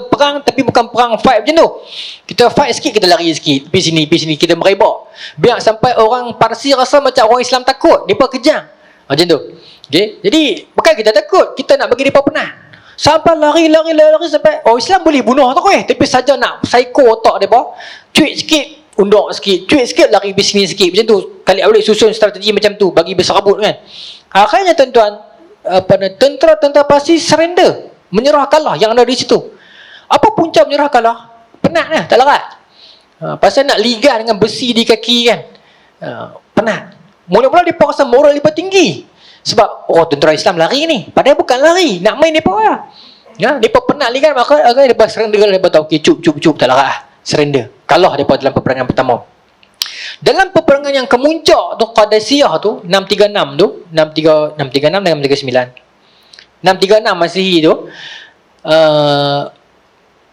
perang tapi bukan perang fight macam tu. Kita fight sikit, kita lari sikit, pergi sini kita merebak. Biar sampai orang Parsi rasa macam orang Islam takut, mereka kejang macam tu. Okay? Jadi bukan kita takut, kita nak bagi mereka penat. Sampai lari sampai Islam boleh bunuh tak tapi saja nak psycho otak mereka. Cuit sikit, undok sikit, cuit sikit, lari pergi sini sikit. Macam tu. Kali boleh susun strategi macam tu bagi berserabut kan. Akhirnya tuan-tuan, tentera Parsi surrender, menyerah kalah yang ada di situ. Apa punca menyerah kalah? Penat lah, tak larat. Pasal nak ligat dengan besi di kaki kan. Penat. Mula-mula dia rasa moral dia tinggi. Sebab tentera Islam lari ni, padahal bukan lari, nak main mereka lah. Mereka penat ligat, maka mereka surrender. Mereka tahu, okay, cup tak larat lah, surrender. Kalah mereka dalam peperangan pertama. Dalam peperangan yang kemuncak tu, Qadasiyah tu, 636 tu, 636 dan 639, 636 Masihi tu,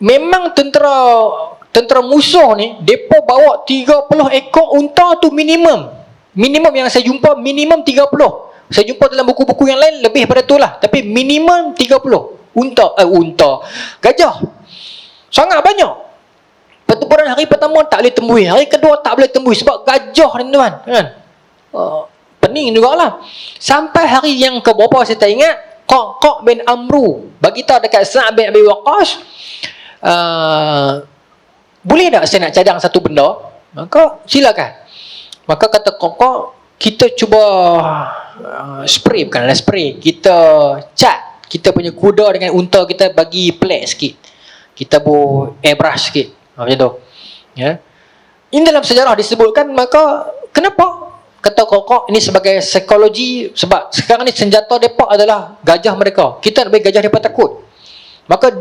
memang tentera musuh ni, mereka bawa 30 ekor unta tu minimum yang saya jumpa, minimum 30. Saya jumpa dalam buku-buku yang lain lebih pada tu lah, tapi minimum 30 unta. Gajah sangat banyak. Pertempuran hari pertama tak boleh tembus, hari kedua tak boleh tembus sebab gajah ni tuan kan. Pening jugalah. Sampai hari yang ke berapa saya tak ingat, Qaq bin Amru bagi tahu dekat Sa'ad bin Abi Waqqas, boleh tak saya nak cadang satu benda? Maka silakan. Maka kata Qaq, kita cuba spray, bukanlah spray, kita cat kita punya kuda dengan unta kita, bagi pelik sikit, kita airbrush sikit, macam tu ya. Ini dalam sejarah disebutkan. Maka kenapa kata kokok ini sebagai psikologi? Sebab sekarang ni senjata mereka adalah gajah mereka. Kita nak bagi gajah mereka takut. Maka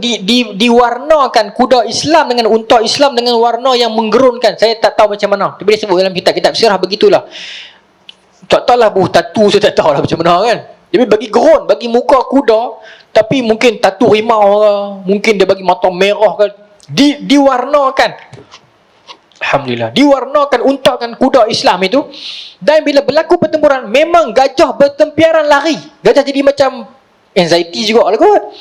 diwarnakan kuda Islam dengan unta Islam dengan warna yang menggerunkan. Saya tak tahu macam mana, tapi dia sebut dalam kitab sirah begitulah. Tak tahulah tatu, saya tak tahulah macam mana kan. Dia bagi gerun, bagi muka kuda, tapi mungkin tatu rimau ke, mungkin dia bagi mata merah ke, diwarnakan. Alhamdulillah, diwarnakan unta dan kuda Islam itu. Dan bila berlaku pertempuran, memang gajah bertempiaran lari. Gajah jadi macam anxiety juga lah kot.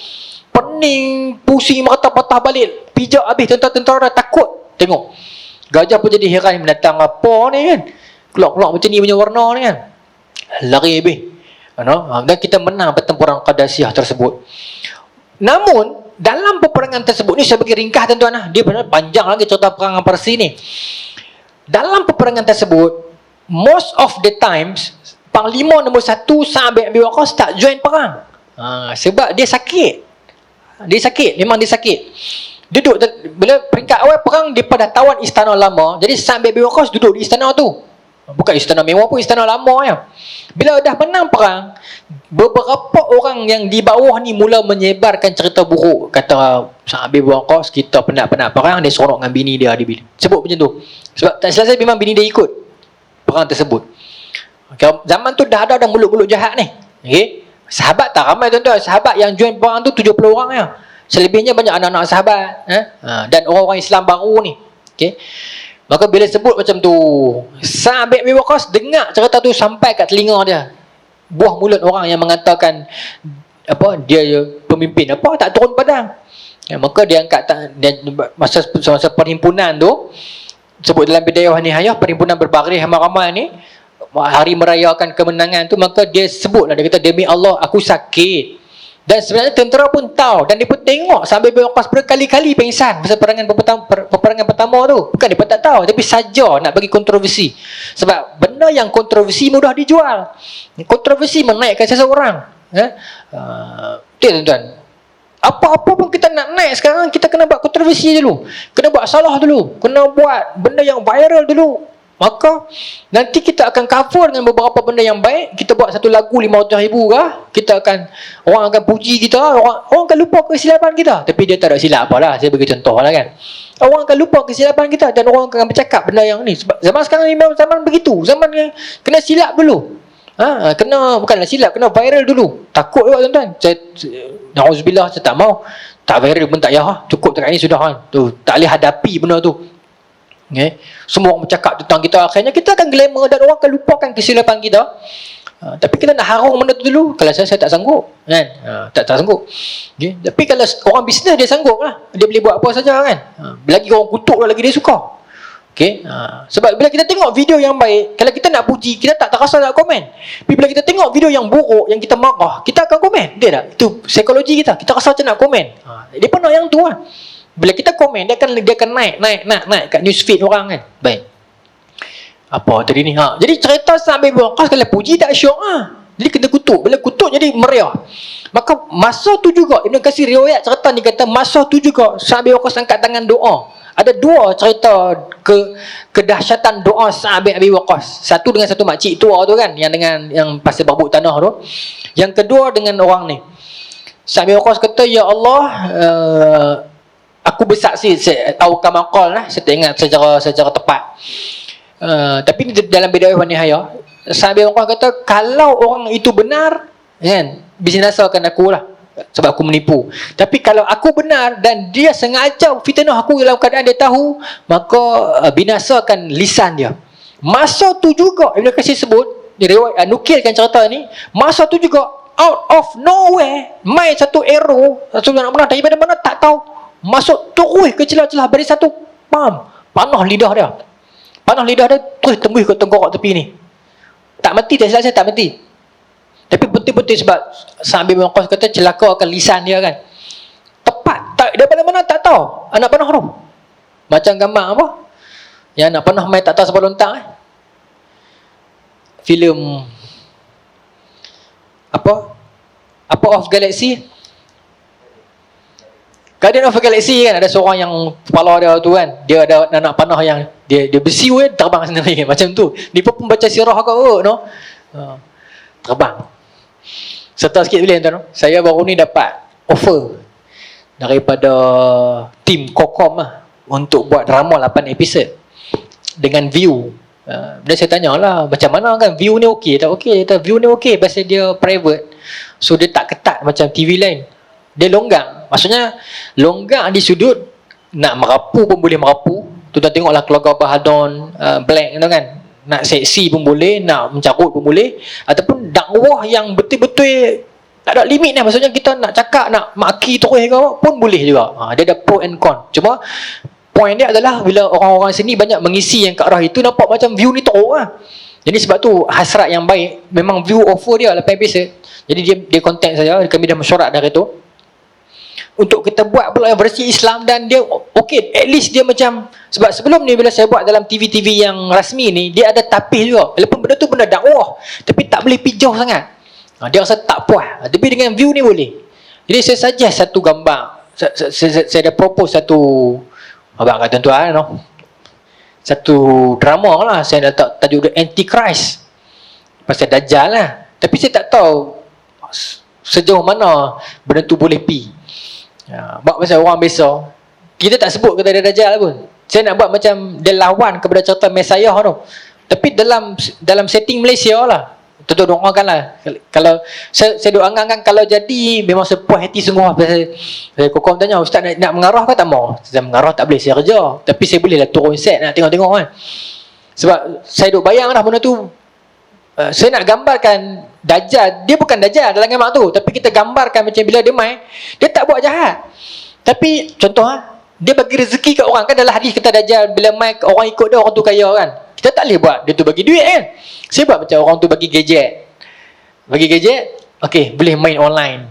Pening, pusing, mata patah balik, pijak habis, tentera-tentera dah takut tengok. Gajah pun jadi heran, mendatang apa ni kan, keluar-keluar macam ni punya warna ni kan, lari habis. Dan kita menang pertempuran Qadasiyah tersebut. Namun dalam peperangan tersebut ni, saya bagi ringkas tuan-tuan, dia benar panjang lagi cerita perangan Parsi ni. Dalam peperangan tersebut, most of the times Panglima nombor 1 Sa'ad bin Abi Waqqas tak join perang. Sebab dia sakit. Dia sakit, memang dia sakit. Duduk bila peringkat awal perang, dia pada tawan istana lama. Jadi Sa'ad bin Abi Waqqas duduk di istana tu. Bukan istana mewah pun, istana lama ya. Bila dah menang perang, beberapa orang yang di bawah ni mula menyebarkan cerita buruk. Kata Sa'ad bin Abi Waqqas, kita penat-penat perang, dia seronok dengan bini dia sebut macam tu. Sebab tak selesai memang bini dia ikut perang tersebut. Zaman tu dah ada mulut-mulut jahat ni. Okay? Sahabat tak ramai tuan-tuan. Sahabat yang join perang tu 70 orang ya. Selebihnya banyak anak-anak sahabat dan orang-orang Islam baru ni. Okay? Maka bila sebut macam tu, Sa'ad bin Abi Waqqas dengar cerita tu sampai kat telinga dia. Buah mulut orang yang mengatakan dia pemimpin tak turun padang. Maka dia angkat masa perhimpunan tu, sebut dalam Bidayah Nihayah, perhimpunan berbaris ramai-ramai ni, hari merayakan kemenangan tu, maka dia sebutlah, dia kata, demi Allah aku sakit. Dan sebenarnya tentera pun tahu, dan dia pun tengok sampai Waqqas berkali-kali pengsan masa peperangan pertama tu. Bukan dia pun tak tahu, tapi saja nak bagi kontroversi. Sebab benda yang kontroversi mudah dijual. Kontroversi menaikkan seseorang. Tuan-tuan, apa-apa pun kita nak naik sekarang, kita kena buat kontroversi dulu, kena buat salah dulu, kena buat benda yang viral dulu. Maka nanti kita akan cover dengan beberapa benda yang baik. Kita buat satu lagu 500,000 kah, orang akan puji kita, orang akan lupa kesilapan kita. Tapi dia tak ada silap apalah, saya bagi contoh lah kan. Orang akan lupa kesilapan kita dan orang akan bercakap benda yang ni. Sebab zaman sekarang ni memang zaman begitu, zaman yang kena silap dulu. Bukanlah silap, kena viral dulu. Takut juga tuan-tuan. Na'udzubillah, saya tak mau. Tak viral pun tak payah, cukup dekat ni sudah kan. Tu tak boleh hadapi benda tu. Okay. Semua orang bercakap tentang kita, akhirnya kita akan glamour dan orang akan lupakan kesilapan kita. Tapi kita nak harung benda tu dulu. Kalau saya tak sanggup kan. Tak sanggup. Okay. Tapi kalau orang bisnes, dia sanggup lah, dia boleh buat apa saja kan. Lagi orang kutuk lagi dia suka. Okay. Sebab bila kita tengok video yang baik, kalau kita nak puji, kita tak terasa nak komen. Tapi bila kita tengok video yang buruk, yang kita marah, kita akan komen. Dia tak? Itu psikologi kita. Kita rasa macam nak komen. Dia pun nak yang tu lah. Bila kita komen, dia akan naik kat newsfeed orang kan. Baik. Apa tadi ni? Jadi cerita Sa'ad bin Abi Waqqas, kalau puji tak syok jadi kena kutuk. Bila kutuk jadi meriah. Maka masa tu juga, Ibn Katsir riwayat cerita ni kata, masa tu juga Sa'ad bin Abi Waqqas angkat tangan doa. Ada dua cerita kedahsyatan doa Sa'ad bin Abi Waqqas. Satu dengan satu makcik tua tu kan, yang pasal berebut tanah tu. Yang kedua dengan orang ni. Sa'ad bin Waqqas kata, ya Allah, aku bersaksi, saya tahu kamakal lah, saya tak ingat secara tepat. Tapi dalam Bidayah wa Nihayah, Sa'ad bin Waqqas kata, kalau orang itu benar kan, binasakan aku lah, sebab aku menipu. Tapi kalau aku benar dan dia sengaja fitnah aku dalam keadaan dia tahu, maka binasakan lisan dia. Masa tu juga Ibn Katsir sebut, nukilkan cerita ni, masa tu juga out of nowhere main satu arrow, satu yang mana daripada mana tak tahu, masuk terus ke celah-celah baris satu, panah lidah dia terus tembus ke tengkorak tepi ni. Tak mati, tak silap saya tak mati. Tapi betul-betul sebab Sa'ad bin Waqqas kata celaka akan lisan dia kan. Tepat, tak, daripada mana tak tahu anak panah tu. Macam gambar apa, yang anak panah main tak tahu siapa lontak filem apa of Galaxy, Guardian of the Galaxy kan, ada seorang yang kepala dia tu kan, dia ada anak panah yang dia besi kan, terbang sendiri macam tu. Ni pun baca sirah kau no. Terbang. Serta sikit boleh tuan. Saya baru ni dapat offer daripada tim Kokom lah untuk buat drama 8 episod dengan view. Dan saya tanyalah macam mana kan, view ni okey tak? Okey, view ni okey pasal dia private. So dia tak ketat macam TV lain. Dia longgang. Maksudnya longgang di sudut, nak merapu pun boleh merapu. Tuan tengoklah keluarga Bahadon, Black tu kan. Nak seksi pun boleh, nak mencarut pun boleh, ataupun dakwah yang betul-betul tak ada limit lah. Maksudnya kita nak cakap, nak maki terus ke pun boleh juga. Dia ada pro and con. Cuma point dia adalah bila orang-orang sini banyak mengisi yang ke arah itu, nampak macam view ni teruk lah. Jadi sebab tu hasrat yang baik, memang view offer dia 8 episod. Jadi dia contact saya, kami dah mesyuarat dari tu untuk kita buat pula versi Islam. Dan dia okey, at least dia macam, sebab sebelum ni bila saya buat dalam TV-TV yang rasmi ni, dia ada tapis juga, walaupun benda tu benda dakwah tapi tak boleh pijau sangat. Dia rasa tak puas. Tapi dengan view ni boleh. Jadi saya suggest satu gambar, saya dah propose satu, abang kata tuan no, satu drama lah. Saya dah tajuk dia Antichrist, pasal Dajjal lah. Tapi saya tak tahu sejauh mana benda tu boleh pi. Buat pasal orang biasa, kita tak sebut kata dia Dajjal pun. Saya nak buat macam dia lawan kepada cerita Mesiah tu, tapi dalam setting Malaysia lah. Tentu doakan lah. Kalau saya doakan kan, kalau jadi memang sepuas hati sungguh. Pasal Kokom tanya, Ustaz nak mengarah ke tak mau? Saya mengarah tak boleh, saya kerja. Tapi saya boleh lah turun set nak tengok-tengok kan. Sebab saya duk bayang dah benda tu. Saya nak gambarkan Dajjal, dia bukan Dajjal dalam gambar tu, tapi kita gambarkan macam bila dia main, dia tak buat jahat. Tapi contoh dia bagi rezeki kat orang kan. Dalam hadis kata Dajjal bila main orang ikut dia, orang tu kaya kan. Kita tak boleh buat dia tu bagi duit kan. Saya buat macam orang tu bagi gadget. Okey, boleh main online,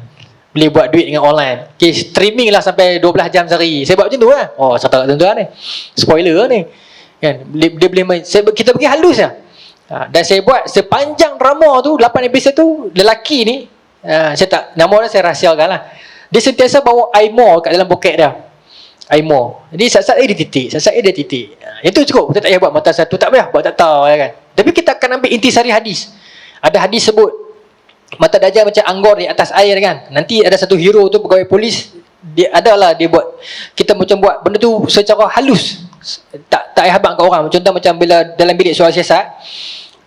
boleh buat duit dengan online. Okey, streaming lah sampai 12 jam sehari. Saya buat macam tu lah. Cerita kat tuan-tuan ni, spoiler ni kan. Dia boleh main, kita bagi halus lah. Dan saya buat sepanjang drama tu 8 episod tu, lelaki ni, saya tak, nama dia saya rahsiakan lah, dia sentiasa bawa aimor kat dalam poket dia. Aimor. Jadi sat-sat dia titik, sat-sat dia titik. Itu cukup. Kita tak payah buat mata satu, tak payah buat tak tahu kan. Tapi kita akan ambil intisari hadis. Ada hadis sebut mata Dajjal macam anggur di atas air kan. Nanti ada satu hero tu pegawai polis, dia adalah dia buat, kita macam buat benda tu secara halus. Tak payah habaq kat orang. Contoh macam bila dalam bilik soal siasat,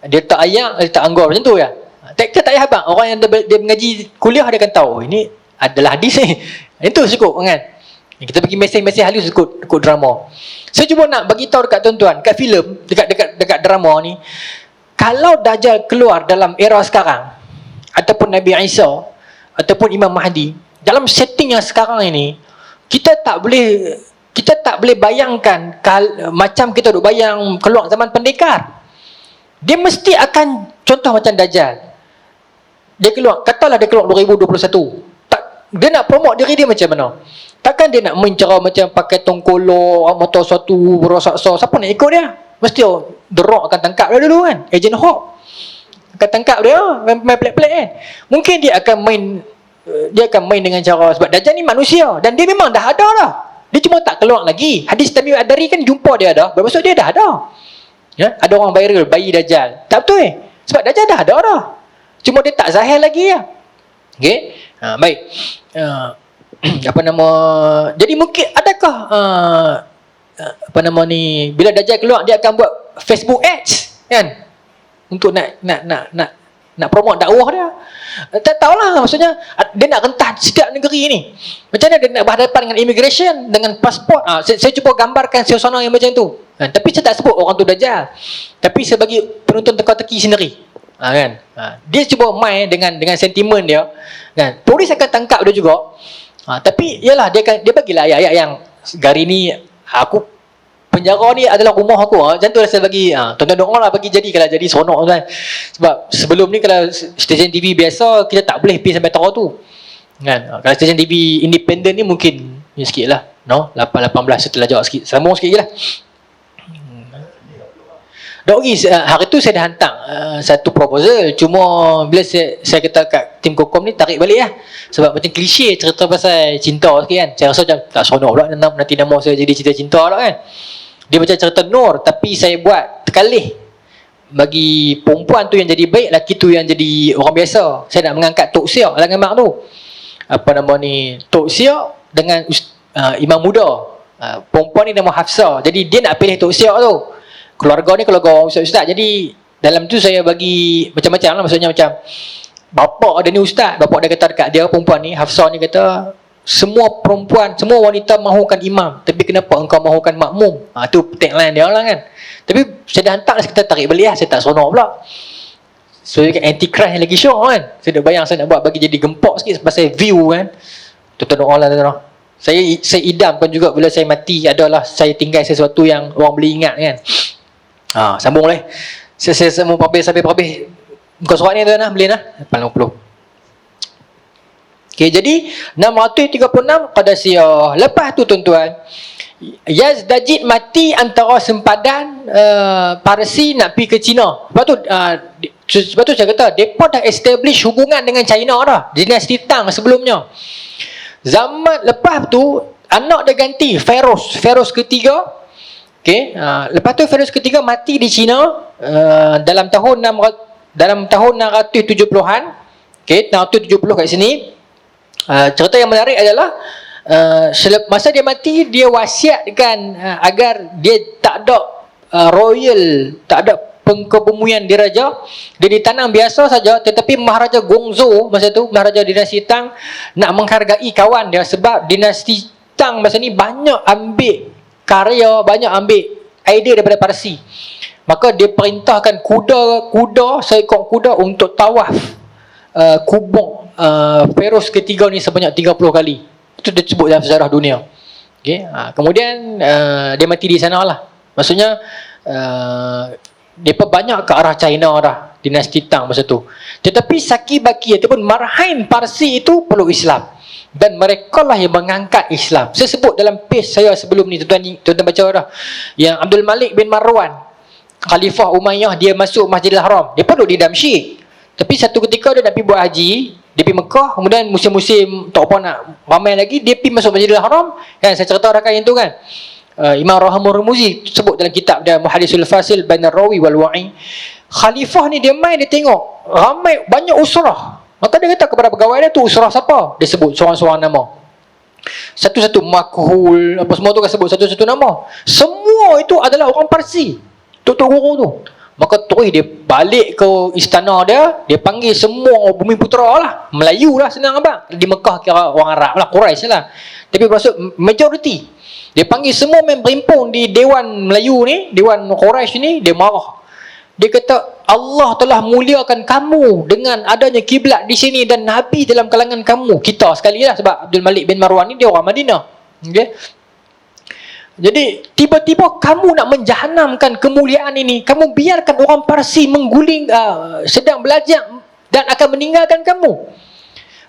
dia tak ayak, dia tak anggur macam tu ya. Kita tak payah habaq. Orang yang dia mengaji kuliah, dia akan tahu ini adalah hadis ni. Itu cukup kan. Kita bagi mesej-mesej halus ikut drama. Saya cuba nak bagi tahu dekat tuan-tuan, kat filem, dekat drama ni, kalau Dajjal keluar dalam era sekarang, ataupun Nabi Isa, ataupun Imam Mahdi, dalam setting yang sekarang ini, kita tak boleh bayangkan macam kita duk bayang keluar zaman pendekar. Dia mesti akan, contoh macam Dajjal, dia keluar, katalah dia keluar 2021, dia nak promote diri dia macam mana? Takkan dia nak main cara macam pakai tongkolok, motor satu, berosaksa. Siapa nak ikut dia? Mesti The Rock akan tangkap dia dulu kan. Agent Hawk akan tangkap dia, main pelik-pelik kan. Mungkin dia akan main dengan cara, sebab Dajjal ni manusia dan dia memang dah ada dah. Dia cuma tak keluar lagi. Hadis Tamim Ad-Dari kan jumpa dia dah, bermaksud dia dah ada. Ya, ada orang viral bayi Dajjal. Tak betul sebab Dajjal dah ada dah. Cuma dia tak zahir lagi ya. Okey. Baik. Jadi mungkin adakah bila Dajjal keluar, dia akan buat Facebook ads kan, untuk nak promote dakwah dia. Tak tahulah, maksudnya dia nak rentah setiap negeri ni. Macam mana dia nak berhadapan dengan immigration, dengan pasport. Saya cuba gambarkan suasana yang macam tu tapi saya tak sebut orang tu Dajjal, tapi saya bagi penonton teka-teki sendiri kan. Dia cuba main dengan sentimen dia kan. Polis akan tangkap dia juga. Tapi yalah, dia bagilah ayat-ayat yang gari ni aku, penjara ni adalah rumah aku. Macam tu lah saya bagi. Tuan-tuan doa lah bagi jadi, kalau jadi seronok kan. Sebab sebelum ni kalau stesen TV biasa, kita tak boleh pergi sampai taruh tu kan. Kalau stesen TV independen ni mungkin sikit lah, no? 8-18 setelah jawab sikit, sambung sikit je lah. Dok hari tu saya dah hantar satu proposal. Cuma bila saya kata kat tim Kokom ni tarik balik lah. Sebab macam klise cerita pasal cinta sikit kan. Saya rasa macam tak seronok pula nanti nama saya jadi cerita cinta pula kan. Dia macam cerita Nur, tapi saya buat terkalih. Bagi perempuan tu yang jadi baik, lelaki tu yang jadi orang biasa. Saya nak mengangkat Tok Siak dengan mak tu. Apa nama ni? Tok Siak dengan imam muda. Perempuan ni nama Hafsah. Jadi dia nak pilih Tok Siak tu. Keluarga ni keluarga ustaz-ustaz. Jadi dalam tu saya bagi macam-macam lah. Maksudnya macam bapak dia ni ustaz. Bapak dia kata dekat dia perempuan ni, Hafsah ni kata, semua perempuan, semua wanita mahukan imam, tapi kenapa engkau mahukan makmum? Tu tagline dia lah kan. Tapi saya dah hantar, kita tarik balik lah. Saya tak seronok pula. So anti-Christ yang lagi syok kan. Saya dah bayang saya nak buat bagi jadi gempok sikit pasal view kan. Tuan-tuan doa lah tuan-tuan. Saya idamkan juga bila saya mati adalah saya tinggal sesuatu yang orang boleh ingat kan. Sambung lah. Saya mau sampai habis muka surat ni tuan-tuan, boleh lah 80. Okay, jadi 636 Qadasiyah. Lepas tu tuan-tuan, Yazdajid mati antara sempadan Parsi nak pergi ke China. Sebab tu saya kata mereka dah establish hubungan dengan China dah. Dinasti Tang sebelumnya. Zaman lepas tu anak dia ganti Feroz ketiga. Okay, lepas tu Feroz ketiga mati di China dalam tahun 670-an. Okay, 670 kat sini. Cerita yang menarik adalah masa dia mati, dia wasiatkan agar dia tak ada royal, tak ada pengkebumian diraja. Dia ditanam biasa saja, tetapi Maharaja Gongzo masa tu, Maharaja dinasti Tang, nak menghargai kawan dia. Sebab dinasti Tang masa ni banyak ambil karya, banyak ambil idea daripada Parsi. Maka dia perintahkan kuda seekor kuda untuk tawaf kubur Feroz ketiga ni sebanyak 30 kali. Itu dia sebut dalam sejarah dunia. Okay. Kemudian dia mati di sana lah. Maksudnya mereka banyak ke arah China dah, dinasti Tang masa tu. Tetapi Saki Baki ataupun Marhain Parsi itu perlu Islam, dan mereka lah yang mengangkat Islam. Saya sebut dalam page saya sebelum ni, tuan-tuan baca dah, yang Abdul Malik bin Marwan, Khalifah Umayyah, dia masuk Masjidil Haram. Dia perlu di Damsyik, tapi satu ketika dia nak pergi buat haji, dia pergi Mekah, kemudian musim-musim tak apa nak ramai lagi, dia pergi masuk Masjidil Haram kan. Saya cerita dah yang tu kan. Imam Rahimur Rumuzi sebut dalam kitab dia Muhaddisul Fasil Bainar Rawi wal Wa'i, khalifah ni dia main, dia tengok ramai banyak usrah. Maka dia kata kepada pegawai dia tu, usrah siapa? Dia sebut seorang-seorang nama. Satu-satu Makhul, apa semua tu kan, sebut satu-satu nama. Semua itu adalah orang Parsi. Tok guru tu. Maka terus dia balik ke istana dia, dia panggil semua bumi putera lah, Melayu lah, senang abang. Di Mekah kira orang Arab lah, Quraisy lah. Tapi maksud majoriti. Dia panggil semua main berhimpun di Dewan Melayu ni, Dewan Quraisy ni. Dia marah. Dia kata Allah telah muliakan kamu dengan adanya kiblat di sini dan Nabi dalam kalangan kamu. Kita sekali lah, sebab Abdul Malik bin Marwan ni dia orang Madinah. Okay? Jadi tiba-tiba kamu nak menjahanamkan kemuliaan ini. Kamu biarkan orang Parsi mengguling, sedang belajar dan akan meninggalkan kamu.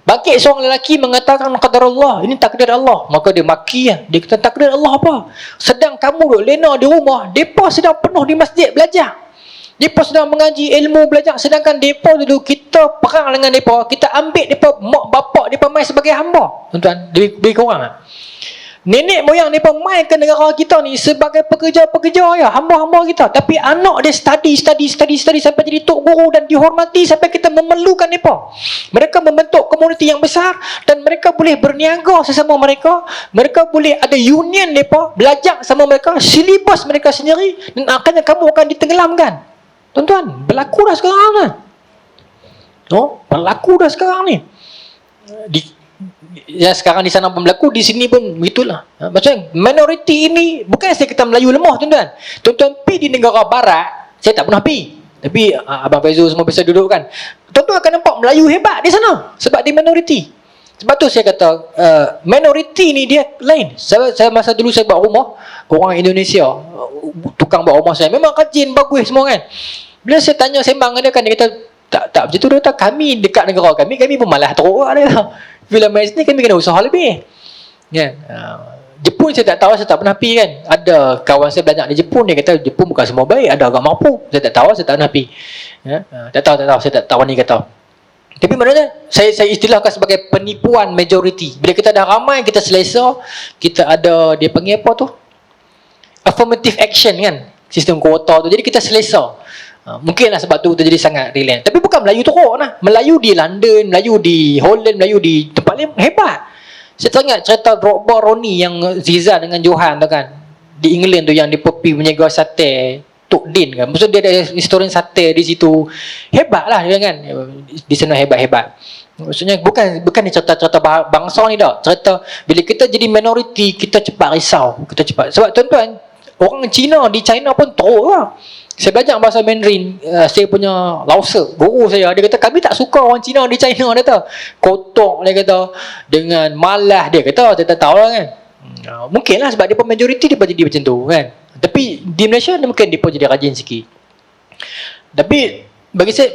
Bangkit seorang lelaki mengatakan qadar Allah, ini takdir Allah. Maka dia maki lah. Dia kata takdir Allah apa? Sedang kamu duduk lena di rumah, mereka sedang penuh di masjid belajar. Mereka sedang mengaji ilmu belajar, sedangkan mereka dulu kita perang dengan mereka, kita ambil mereka, mak bapak mereka main sebagai hamba. Tuan-tuan, lebih kurang lah. Nenek moyang mereka main ke negara kita ni sebagai pekerja-pekerja ya, hamba-hamba kita. Tapi anak dia study sampai jadi tok guru dan dihormati sampai kita memerlukan mereka. Mereka membentuk komuniti yang besar dan mereka boleh berniaga sesama mereka. Mereka boleh ada union mereka, belajar sama mereka, silibus mereka sendiri, dan akhirnya kamu akan ditenggelamkan. Tuan-tuan, berlaku dah sekarang kan? Berlaku dah sekarang ni. Ya, sekarang di sana pun berlaku, di sini pun begitulah. Macam minoriti ini, bukan saya kata Melayu lemah tuan-tuan. Tuan-tuan pergi di negara barat, saya tak pernah pergi, tapi Abang Faizul semua biasa duduk kan. Tuan-tuan akan nampak Melayu hebat di sana, sebab dia minoriti. Sebab tu saya kata minoriti ni dia lain. Saya masa dulu saya buat rumah, orang Indonesia, tukang buat rumah saya memang rajin, bagus semua kan. Bila saya tanya sembang dia kan, dia kata tak macam tu. Dia kata kami dekat negara kami pun malas teruk lah. Dia kata bila main sini kami kena usaha lebih kan. Jepun saya tak tahu, saya tak pernah pergi kan. Ada kawan saya banyak di Jepun, dia kata Jepun bukan semua baik, ada orang mampu. Saya tak tahu, saya tak pernah pergi. Tak tahu, saya tak tahu ni kata. Tapi maknanya saya istilahkan sebagai penipuan majoriti. Bila kita dah ramai, kita selesa, kita ada, dia panggil apa tu, affirmative action kan, sistem kuota tu. Jadi kita selesa. Mungkinlah sebab tu kita jadi sangat relax. Tapi bukan Melayu teruk lah. Melayu di London, Melayu di Holland, Melayu di tempat lain hebat. Saya teringat cerita Drogba Ronnie yang Zizan dengan Johan tu kan, di England tu, yang dia pergi menjaga sate Tok Din kan. Maksud dia ada historian sate di situ. Hebat lah dia kan. Di sana hebat-hebat. Maksudnya bukan ni cerita-cerita bangsa ni dah. Cerita bila kita jadi minoriti, kita cepat risau. Kita cepat. Sebab tuan-tuan, orang Cina di China pun teruk lah. Saya belajar bahasa Mandarin, saya punya lausa, guru saya, dia kata kami tak suka orang Cina di China, dia kata kotok, dia kata dengan malas, dia kata, saya tak tahu lah kan. Mungkinlah sebab dia pun majoriti, dia pun jadi macam tu kan. Tapi di Malaysia mungkin dia pun jadi rajin sikit. Tapi bagi saya,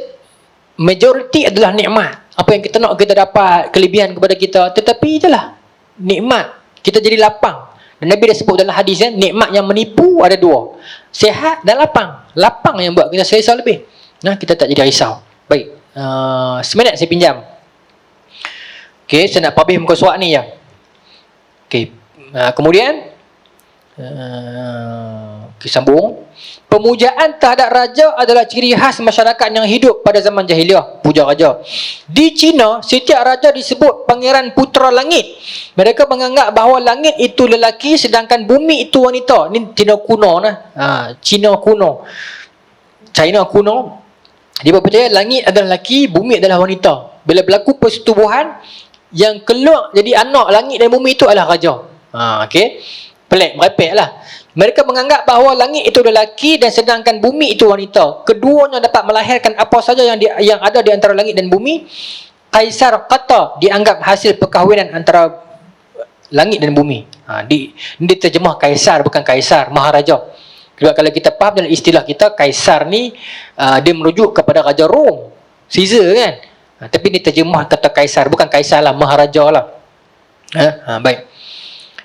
majoriti adalah nikmat. Apa yang kita nak, kita dapat kelebihan kepada kita. Tetapi itulah nikmat, kita jadi lapang. Dan Nabi dah sebut dalam hadis kan, nikmat yang menipu ada dua, sihat dan lapang. Lapang yang buat kita selesa lebih. Kita tak jadi risau. Baik, seminit saya pinjam. Okey, saya nak publish muka surat ni ya. Okey, kemudian sambung. Pemujaan terhadap raja adalah ciri khas masyarakat yang hidup pada zaman jahiliah, puja raja. Di Cina, setiap raja disebut pangeran putera langit. Mereka menganggap bahawa langit itu lelaki sedangkan bumi itu wanita. Ini Cina kuno nah. Cina kuno. China kuno, dia percaya langit adalah lelaki, bumi adalah wanita. Bila berlaku persetubuhan, yang keluar jadi anak langit dan bumi itu adalah raja. Okey. Pelik, merepek lah. Mereka menganggap bahawa langit itu lelaki dan sedangkan bumi itu wanita. Keduanya dapat melahirkan apa saja yang ada di antara langit dan bumi. Kaisar kata dianggap hasil perkahwinan antara langit dan bumi. Ini terjemah kaisar, bukan kaisar, maharaja. Sebab kalau kita faham dalam istilah kita, kaisar ni dia merujuk kepada Raja Rom, Caesar kan. Tapi ini terjemah kata kaisar, bukan kaisar lah, maharaja lah. Baik.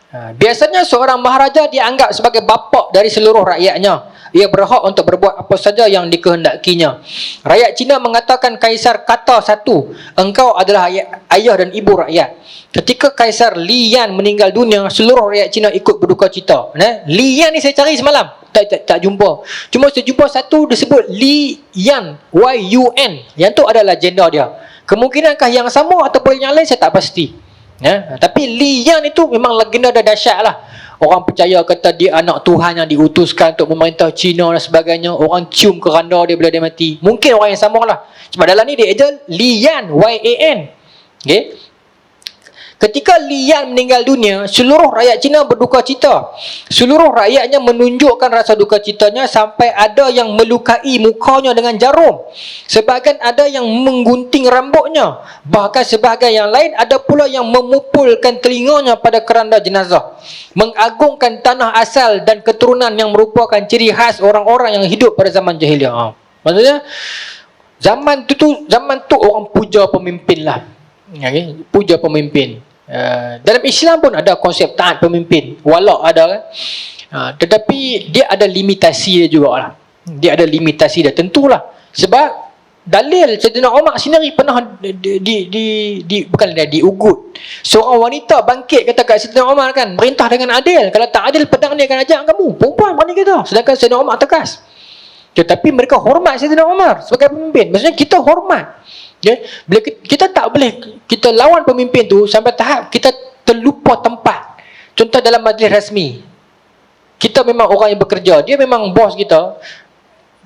Biasanya seorang maharaja dianggap sebagai bapa dari seluruh rakyatnya. Ia berhak untuk berbuat apa saja yang dikehendakinya. Rakyat Cina mengatakan kaisar kata satu, engkau adalah ayah dan ibu rakyat. Ketika Kaisar Li Yan meninggal dunia, seluruh rakyat Cina ikut berduka cita. Li Yan ni saya cari semalam, tak jumpa. Cuma saya jumpa satu disebut Li Yan, Y-U-N. Yang tu adalah legenda dia. Kemungkinankah yang sama ataupun yang lain saya tak pasti. Tapi Li Yan itu memang legenda dah dahsyat lah. Orang percaya kata dia anak Tuhan yang diutuskan untuk memerintah Cina dan sebagainya. Orang cium keranda dia bila dia mati. Mungkin orang yang sama lah. Sebab dalam ni dia ejal Li Yan, Y-A-N. Okay. Ketika Li Yan meninggal dunia, seluruh rakyat Cina berduka cita. Seluruh rakyatnya menunjukkan rasa duka citanya sampai ada yang melukai mukanya dengan jarum. Sebahagian ada yang menggunting rambutnya. Bahkan sebahagian yang lain ada pula yang memupulkan telinganya pada keranda jenazah. Mengagungkan tanah asal dan keturunan yang merupakan ciri khas orang-orang yang hidup pada zaman jahiliah. Maksudnya zaman tu orang puja pemimpin lah. Okay? Puja pemimpin. Dalam Islam pun ada konsep taat pemimpin, wala ada kan. Tetapi dia ada limitasi dia juga lah. Dia ada limitasi dia, tentulah. Sebab dalil Sayyidina Umar sendiri pernah bukan diugut. Seorang wanita bangkit kata kat Sayyidina Umar kan, perintah dengan adil, kalau tak adil pedang dia akan ajak kamu. Perempuan berani kata. Sedangkan Sayyidina Umar tegas. Tetapi mereka hormat Sayyidina Umar sebagai pemimpin. Maksudnya kita hormat. Bila kita tak boleh kita lawan pemimpin tu sampai tahap kita terlupa tempat. Contoh dalam majlis rasmi, kita memang orang yang bekerja, dia memang bos kita.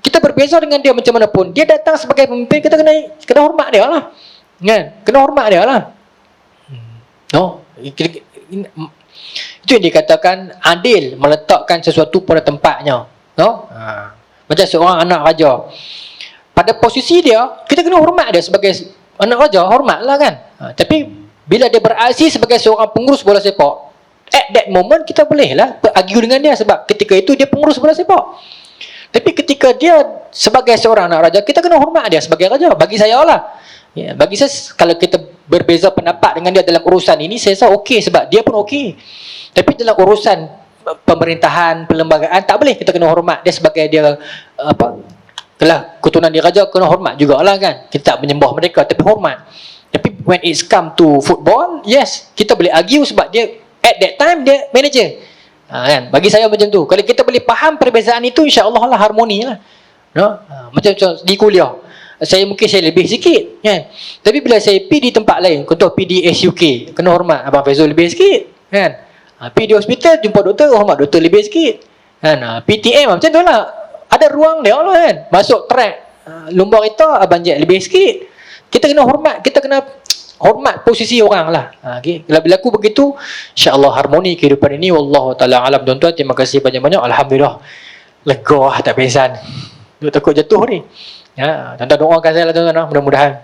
Kita berbeza dengan dia macam mana pun, dia datang sebagai pemimpin, kita kena hormat dia lah kan? Kena hormat dia lah. Itu yang dikatakan adil, meletakkan sesuatu pada tempatnya. Macam seorang anak raja, pada posisi dia, kita kena hormat dia sebagai anak raja, hormatlah kan. Tapi bila dia beraksi sebagai seorang pengurus bola sepak, at that moment kita bolehlah argue dengan dia sebab ketika itu dia pengurus bola sepak. Tapi ketika dia sebagai seorang anak raja, kita kena hormat dia sebagai raja. Bagi saya lah, Ya, bagi saya kalau kita berbeza pendapat dengan dia dalam urusan ini, saya rasa okey sebab dia pun okey. Tapi dalam urusan pemerintahan, perlembagaan, tak boleh kita kena hormat dia sebagai dia apa? Kelah keturunan dia raja, kena hormat jugalah kan. Kita tak menyembah mereka tapi hormat. Tapi when it's come to football, yes, kita boleh argue sebab dia at that time dia manager. Kan? Bagi saya macam tu. Kalau kita boleh faham perbezaan itu, insya-Allah lah harmoni lah. No? Macam di kuliah. Saya mungkin saya lebih sikit kan. Tapi bila saya pergi di tempat lain, contoh pergi di SUK, kena hormat Abang Faizul lebih sikit kan. Pergi di hospital jumpa doktor, hormat doktor lebih sikit kan. PTM macam tu lah. Ada ruang dia lah kan. Masuk track lumba kereta, Abang Jack lebih sikit. Kita kena hormat, kita kena hormat posisi orang lah. Okay. Kalau berlaku begitu, insya-Allah harmoni kehidupan ini. Wallahu taala alam. Tuan-tuan, terima kasih banyak-banyak. Alhamdulillah lega lah, tak pingsan. Duk takut jatuh ni. Ya, tuan-tuan doakan saya lah tuan-tuan. Mudah-mudahan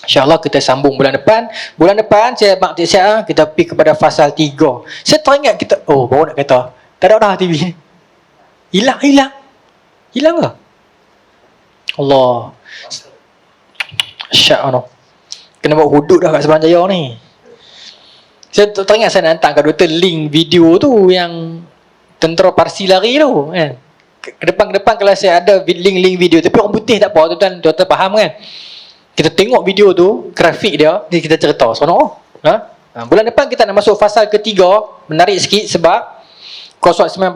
insya-Allah kita sambung bulan depan. Bulan depan saya Mak Cik Siap kita pergi kepada fasal 3. Saya teringat kita, baru nak kata, tak ada dah TV. Hilang ke? Allah. Insya-Allah. Kena buat hudud dah kat Seberang Jaya ni. Saya teringat saya nak hantar kat doktor link video tu yang tentera Parsi lari tu kan. Ke depan kalau saya ada link video, tapi orang putih tak apa, tuan-tuan faham kan. Kita tengok video tu, grafik dia, ni kita cerita seronok. Bulan depan kita nak masuk fasal ketiga, menarik sikit sebab Qaswat 91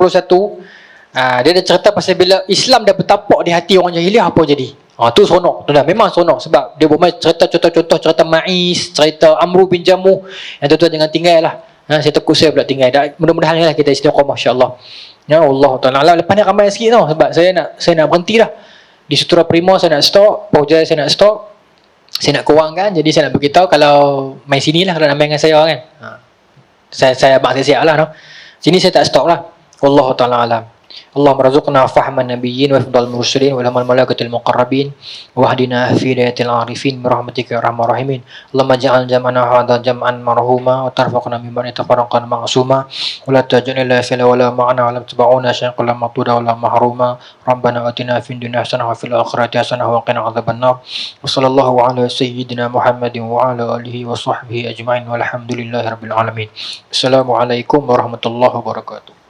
dia ada cerita pasal bila Islam dah bertapak di hati orang jahiliah apa jadi. Tu seronok tuan-tuan, memang seronok sebab dia buat cerita contoh-contoh, cerita Ma'is, cerita Amru bin Jamuh yang tuan-tuan jangan tinggal lah. Saya takut saya pula tinggal. Mudah-mudahan lah kita istiqamah insya-Allah. Ya Allah Ta'ala. Lepas ni ramai sikit tau sebab saya nak berhenti dah. Di Sutura Prima saya nak stop, Pojai saya nak stop. Saya nak kurangkan, jadi saya nak beritahu kalau main sini lah, kalau nak main dengan saya kan. Saya abang saya siap lah no? Sini saya tak stop lah. Allah Ta'ala alam. اللهم ارزقنا فهم النبيين وحفظ المرسلين ولهم الملائكة المقربين واهدنا في هداية العارفين برحمتك يا أرحم الراحمين اللهم اجعل جمعنا هذا جمعا مرحوما وترفقنا من بعد تفرقا معصوما ولا تجعلنا إلا فينا ولا معنا ولا تبعونا شيئا ولا مطودا ولا محروما ربنا آتنا في الدنيا حسنة وفي الآخرة حسنة وقنا عذاب النار وصلى الله على سيدنا محمد وعلى آله وصحبه أجمعين والحمد لله رب العالمين السلام عليكم ورحمة الله وبركاته.